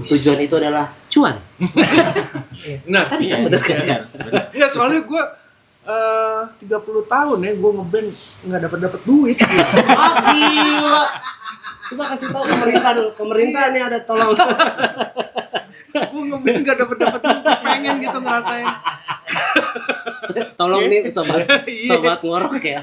S5: Tujuan itu adalah cuan.
S1: Nah,
S5: Tadi kan bener kan?
S1: enggak soalnya gue 30 tahun ya gue ngeband nggak dapat duit.
S5: Ah gila. Coba kasih tahu pemerintah dulu. Pemerintah nih ada tolong.
S1: Gue ngeband nggak dapat duit, pengen gitu ngerasain.
S5: Tolong nih sobat Ngorok ya.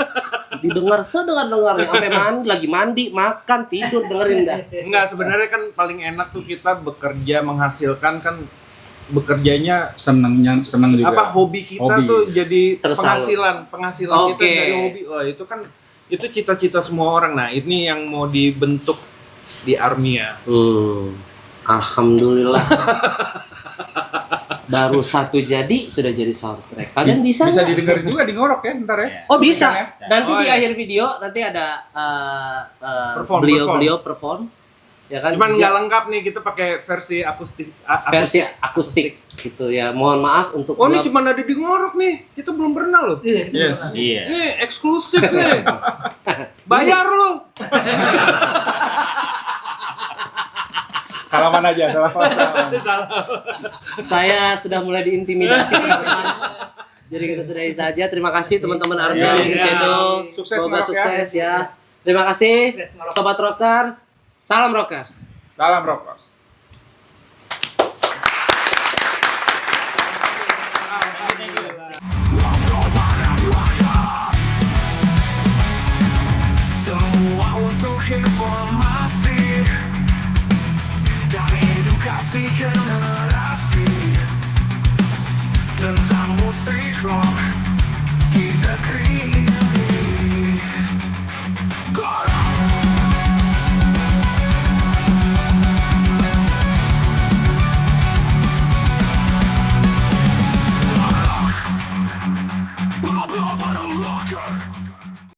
S5: Didengar sedengar-dengarnya sampai lagi mandi, makan, tidur dengerin dah.
S1: Enggak, sebenarnya kan paling enak tuh kita bekerja menghasilkan kan bekerjanya
S3: Seneng juga.
S1: apa hobi kita
S3: Hobi.
S1: tuh jadi
S5: Tersalur.
S1: penghasilan kita
S5: Oke.
S1: dari hobi. Wah, itu kan itu cita-cita semua orang. Nah, ini yang mau dibentuk di Armia.
S5: Alhamdulillah. Baru satu jadi sudah jadi soundtrack. Kalian bisa nggak?
S3: didengerin juga di Ngorok ya ntar ya.
S5: Oh bisa.
S3: Ya?
S5: Nanti
S1: Oh,
S5: di
S1: iya.
S5: akhir video nanti ada
S1: Perform.
S5: beliau perform. Ya kan?
S1: Cuman
S5: Bisa-
S1: nggak lengkap nih, kita pakai versi akustik.
S5: versi akustik gitu ya. Mohon maaf untuk
S1: Oh, ini
S5: gua-
S1: cuma ada di Ngorok nih. Kita belum pernah loh.
S6: Iya,
S3: Yes.
S2: Iya.
S1: Ini eksklusif nih. Bayar lu.
S3: Salaman aja, salaman.
S5: saya sudah mulai diintimidasi teman-teman. Jadi kita sudahi saja. Terima kasih teman-teman Armia
S1: Iya,
S5: di
S1: iya.
S5: Shadow.
S3: Sukses
S5: Semoga
S3: Ngorok ya.
S5: sukses ya. Terima kasih
S6: Sukses Ngorok.
S5: sobat rockers. Salam rockers.
S3: Salam Rockers.
S4: Semua untuk informasi dan edukasi generasi tentang musik rock di negeri ini.